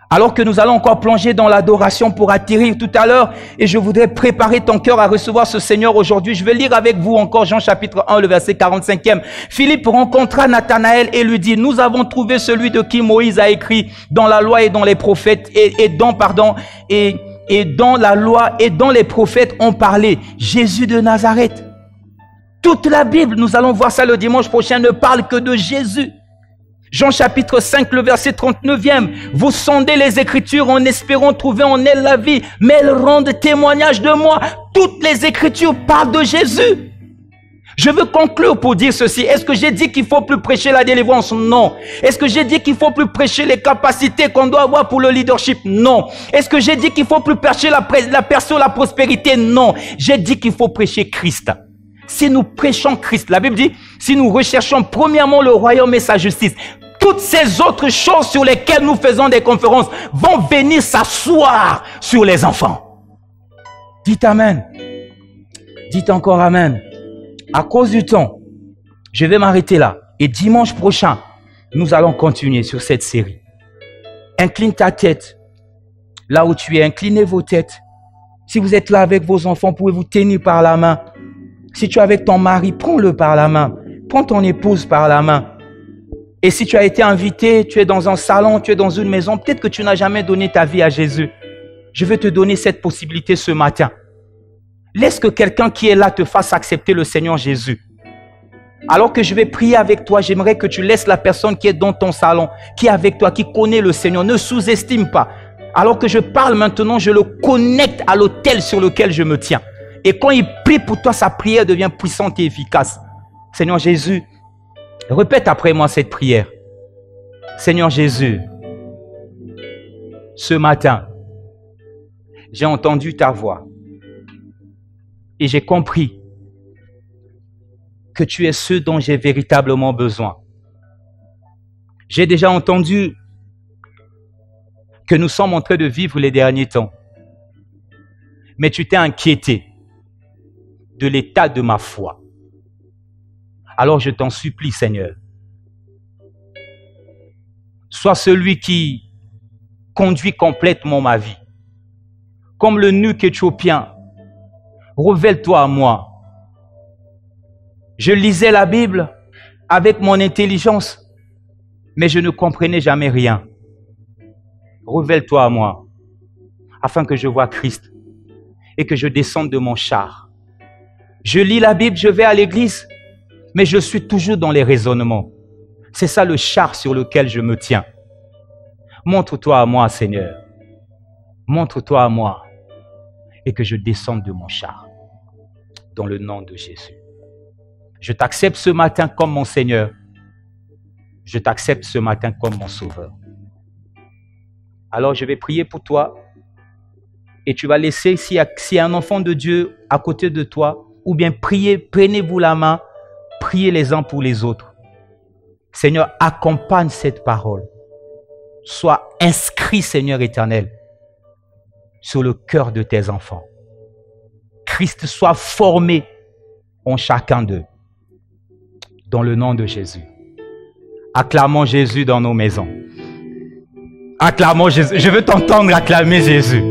[SPEAKER 3] Alors que nous allons encore plonger dans l'adoration pour atterrir tout à l'heure. Et je voudrais préparer ton cœur à recevoir ce Seigneur aujourd'hui. Je vais lire avec vous encore Jean chapitre 1, le verset 45e. Philippe rencontra Nathanaël et lui dit, « Nous avons trouvé celui de qui Moïse a écrit dans la loi et dans les prophètes, et dans la loi et dans les prophètes ont parlé, Jésus de Nazareth. » Toute la Bible, nous allons voir ça le dimanche prochain, ne parle que de Jésus. Jean chapitre 5, le verset 39e. Vous sondez les Écritures en espérant trouver en elles la vie, mais elles rendent témoignage de moi. Toutes les Écritures parlent de Jésus. Je veux conclure pour dire ceci. Est-ce que j'ai dit qu'il faut plus prêcher la délivrance? Non. Est-ce que j'ai dit qu'il faut plus prêcher les capacités qu'on doit avoir pour le leadership? Non. Est-ce que j'ai dit qu'il faut plus prêcher la perso, la prospérité? Non. J'ai dit qu'il faut prêcher Christ. Si nous prêchons Christ, la Bible dit, si nous recherchons premièrement le royaume et sa justice, toutes ces autres choses sur lesquelles nous faisons des conférences vont venir s'asseoir sur les enfants. Dites Amen. Dites encore Amen. À cause du temps, je vais m'arrêter là. Et dimanche prochain, nous allons continuer sur cette série. Incline ta tête. Là où tu es, inclinez vos têtes. Si vous êtes là avec vos enfants, pouvez-vous tenir par la main. Si tu es avec ton mari, prends-le par la main. Prends ton épouse par la main. Et si tu as été invité, tu es dans un salon, tu es dans une maison, peut-être que tu n'as jamais donné ta vie à Jésus. Je vais te donner cette possibilité ce matin. Laisse que quelqu'un qui est là te fasse accepter le Seigneur Jésus. Alors que je vais prier avec toi, j'aimerais que tu laisses la personne qui est dans ton salon, qui est avec toi, qui connaît le Seigneur. Ne sous-estime pas. Alors que je parle maintenant, je le connecte à l'autel sur lequel je me tiens. Et quand il prie pour toi, sa prière devient puissante et efficace. Seigneur Jésus, répète après moi cette prière. Seigneur Jésus, ce matin, j'ai entendu ta voix et j'ai compris que tu es ce dont j'ai véritablement besoin. J'ai déjà entendu que nous sommes en train de vivre les derniers temps. Mais tu t'es inquiété de l'état de ma foi. Alors je t'en supplie, Seigneur. Sois celui qui conduit complètement ma vie. Comme le nuque éthiopien, révèle-toi à moi. Je lisais la Bible avec mon intelligence, mais je ne comprenais jamais rien. Révèle-toi à moi, afin que je voie Christ et que je descende de mon char. Je lis la Bible, je vais à l'église, mais je suis toujours dans les raisonnements. C'est ça le char sur lequel je me tiens. Montre-toi à moi, Seigneur. Montre-toi à moi et que je descende de mon char. Dans le nom de Jésus. Je t'accepte ce matin comme mon Seigneur. Je t'accepte ce matin comme mon Sauveur. Alors je vais prier pour toi et tu vas laisser, s'il y a un enfant de Dieu à côté de toi, ou bien priez, prenez-vous la main, priez les uns pour les autres. Seigneur, accompagne cette parole. Sois inscrit, Seigneur éternel, sur le cœur de tes enfants. Christ soit formé en chacun d'eux. Dans le nom de Jésus. Acclamons Jésus dans nos maisons. Acclamons Jésus. Je veux t'entendre acclamer Jésus.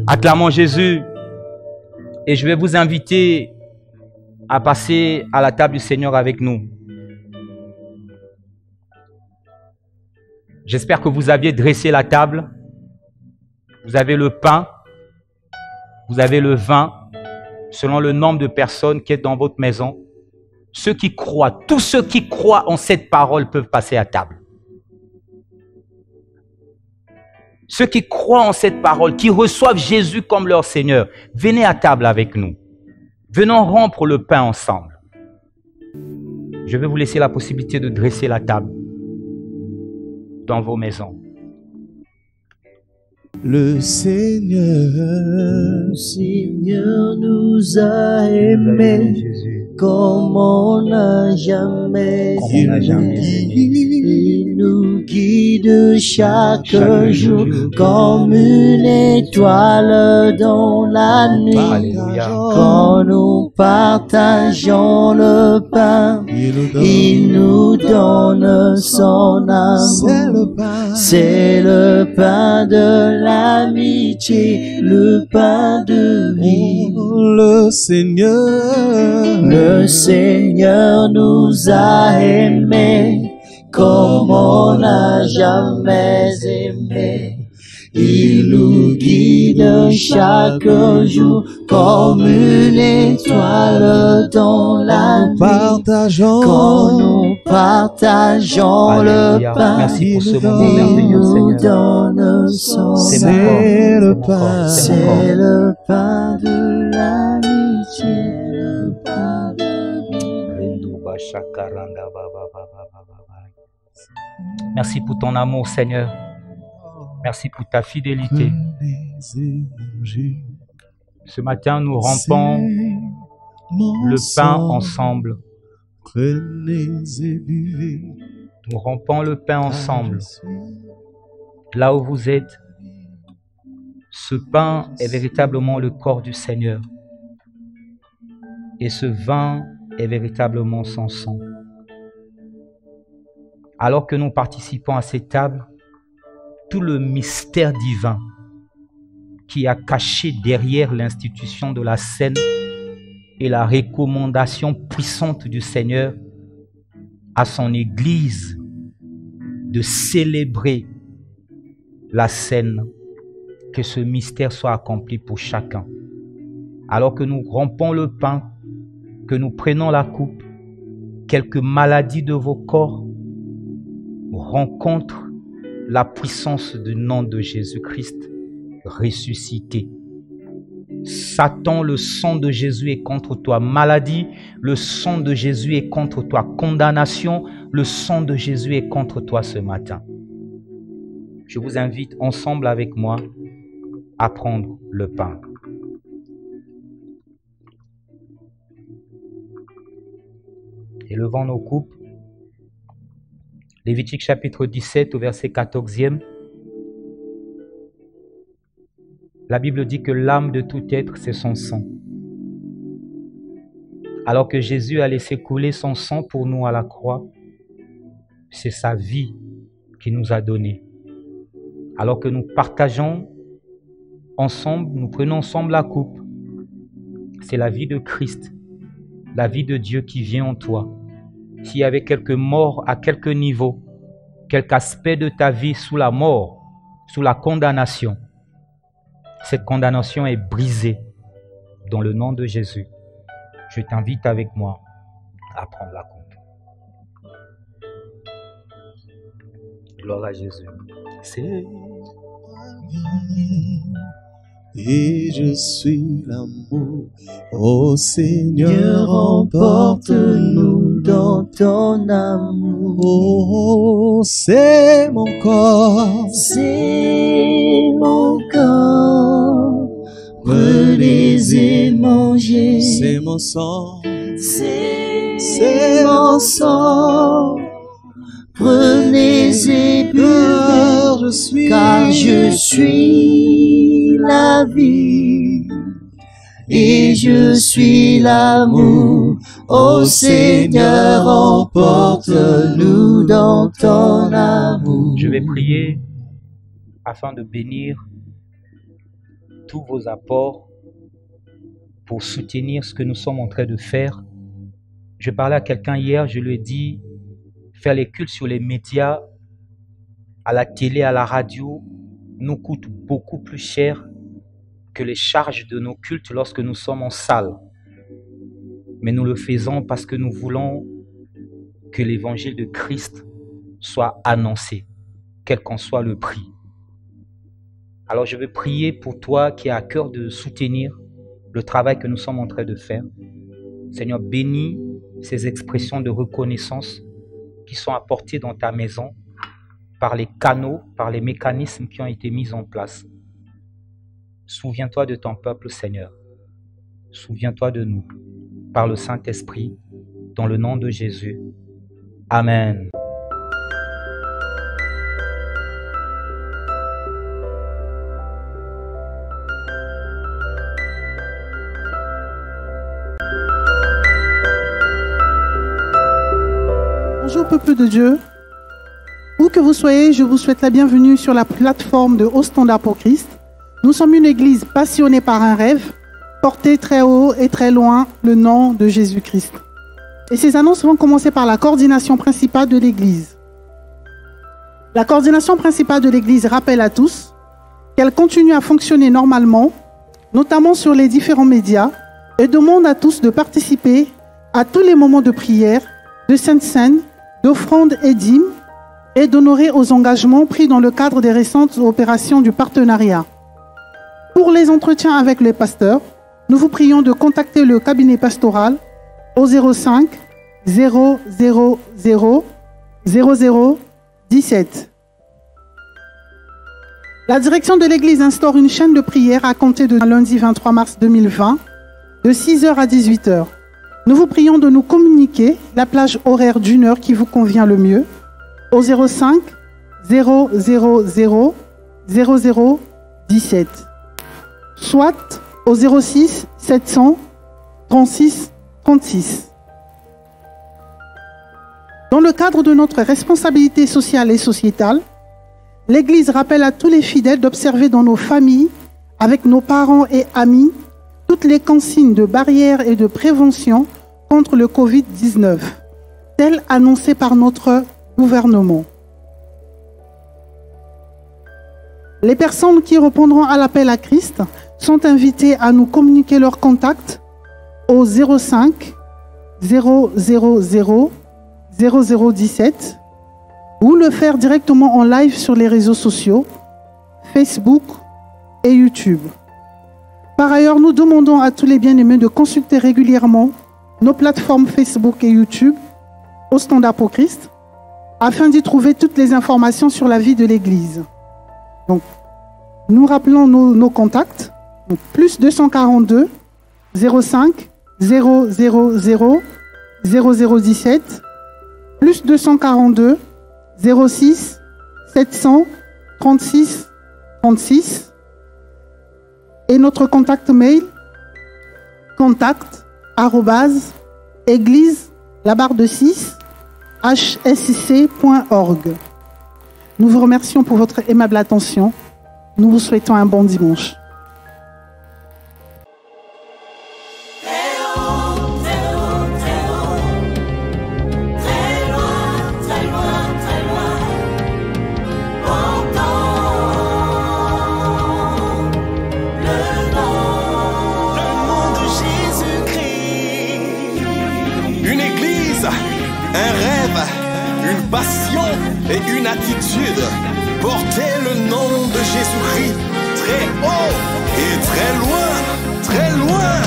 [SPEAKER 3] Acclamons Jésus. Et je vais vous inviter à passer à la table du Seigneur avec nous. J'espère que vous aviez dressé la table. Vous avez le pain. Vous avez le vin. Selon le nombre de personnes qui est dans votre maison. Ceux qui croient, tous ceux qui croient en cette parole peuvent passer à table. Ceux qui croient en cette parole, qui reçoivent Jésus comme leur Seigneur, venez à table avec nous. Venons rompre le pain ensemble. Je vais vous laisser la possibilité de dresser la table dans vos maisons.
[SPEAKER 2] Le Seigneur
[SPEAKER 4] nous a aimés comme on n'a jamais aimé. Il nous guide chaque jour comme une étoile dans la nuit.
[SPEAKER 3] Alléluia.
[SPEAKER 4] Quand nous partageons le pain, il nous donne son amour. C'est le pain de l'amitié, le pain de vie.
[SPEAKER 2] Le Seigneur
[SPEAKER 4] nous a aimés comme on n'a jamais aimé. Il nous guide chaque jour comme une étoile dans la nuit. Quand nous partageons
[SPEAKER 3] Alléluia.
[SPEAKER 4] le pain,
[SPEAKER 3] Merci pour ce moment merveilleux,
[SPEAKER 4] nous
[SPEAKER 3] Seigneur.
[SPEAKER 4] donne son
[SPEAKER 3] C'est
[SPEAKER 4] amour.
[SPEAKER 3] le pain.
[SPEAKER 4] C'est le pain de l'amitié, le pain de vie.
[SPEAKER 3] Merci pour ton amour, Seigneur. Merci pour ta fidélité. Ce matin, nous rompons le pain ensemble. Nous rompons le pain ensemble. Là où vous êtes, ce pain est véritablement le corps du Seigneur. Et ce vin est véritablement son sang. Alors que nous participons à cette table, tout le mystère divin qui a caché derrière l'institution de la scène et la recommandation puissante du Seigneur à son Église de célébrer la scène, que ce mystère soit accompli pour chacun. Alors que nous rompons le pain, que nous prenons la coupe, quelques maladies de vos corps rencontrent la puissance du nom de Jésus-Christ ressuscité. Satan, le sang de Jésus est contre toi. Maladie, le sang de Jésus est contre toi. Condamnation, le sang de Jésus est contre toi ce matin. Je vous invite ensemble avec moi à prendre le pain. Élevons nos coupes. Lévitique chapitre 17 au verset 14e. La Bible dit que l'âme de tout être, c'est son sang. Alors que Jésus a laissé couler son sang pour nous à la croix, c'est sa vie qu'il nous a donnée. Alors que nous partageons ensemble, nous prenons ensemble la coupe, c'est la vie de Christ, la vie de Dieu qui vient en toi. S'il y avait quelques morts à quelque niveau, quelque aspect de ta vie sous la mort, sous la condamnation, cette condamnation est brisée dans le nom de Jésus. Je t'invite avec moi à prendre la coupe. Gloire à Jésus. C'est
[SPEAKER 2] et je suis l'amour. Ô Seigneur,
[SPEAKER 4] emporte-nous dans ton amour.
[SPEAKER 2] Oh, c'est mon corps.
[SPEAKER 4] C'est mon corps. Prenez et mangez.
[SPEAKER 2] C'est mon sang.
[SPEAKER 4] C'est mon sang. Prenez et buvez, car je suis la vie et je suis l'amour. Ô Seigneur, emporte-nous dans ton amour.
[SPEAKER 3] Je vais prier afin de bénir tous vos apports pour soutenir ce que nous sommes en train de faire. Je parlais à quelqu'un hier, je lui ai dit, faire les cultes sur les médias, à la télé, à la radio, nous coûte beaucoup plus cher que les charges de nos cultes lorsque nous sommes en salle. Mais nous le faisons parce que nous voulons que l'évangile de Christ soit annoncé, quel qu'en soit le prix. Alors je vais prier pour toi qui as à cœur de soutenir le travail que nous sommes en train de faire. Seigneur, bénis ces expressions de reconnaissance qui sont apportées dans ta maison par les canaux, par les mécanismes qui ont été mis en place. Souviens-toi de ton peuple, Seigneur. Souviens-toi de nous, par le Saint-Esprit, dans le nom de Jésus. Amen.
[SPEAKER 5] Bonjour peuple de Dieu. Où que vous soyez, je vous souhaite la bienvenue sur la plateforme de Haut Standard pour Christ. Nous sommes une église passionnée par un rêve, porter très haut et très loin le nom de Jésus-Christ. Et ces annonces vont commencer par la coordination principale de l'église. La coordination principale de l'église rappelle à tous qu'elle continue à fonctionner normalement, notamment sur les différents médias, et demande à tous de participer à tous les moments de prière, de sainte scène, d'offrande et dîmes, et d'honorer aux engagements pris dans le cadre des récentes opérations du partenariat. Pour les entretiens avec les pasteurs, nous vous prions de contacter le cabinet pastoral au 05 000 0017. La direction de l'église instaure une chaîne de prière à compter de lundi 23 mars 2020 de 6h à 18h. Nous vous prions de nous communiquer la plage horaire d'une heure qui vous convient le mieux au 05 000 0017, soit au 06 700 36 36. Dans le cadre de notre responsabilité sociale et sociétale, l'Église rappelle à tous les fidèles d'observer dans nos familles, avec nos parents et amis, toutes les consignes de barrière et de prévention contre le Covid-19, telles annoncées par notre gouvernement. Les personnes qui répondront à l'appel à Christ sont invitées à nous communiquer leurs contacts au 05 000 0017 ou le faire directement en live sur les réseaux sociaux, Facebook et YouTube. Par ailleurs, nous demandons à tous les bien-aimés de consulter régulièrement nos plateformes Facebook et YouTube au Standard pour Christ afin d'y trouver toutes les informations sur la vie de l'Église. Donc, nous rappelons nos contacts. Donc, plus 242 05 000 0017, plus 242 06 700 36 36 et notre contact mail contact@église_6hsc.org. Nous vous remercions pour votre aimable attention. Nous vous souhaitons un bon dimanche.
[SPEAKER 1] Un rêve, une passion et une attitude. Porter le nom de Jésus-Christ très haut et très loin, très loin.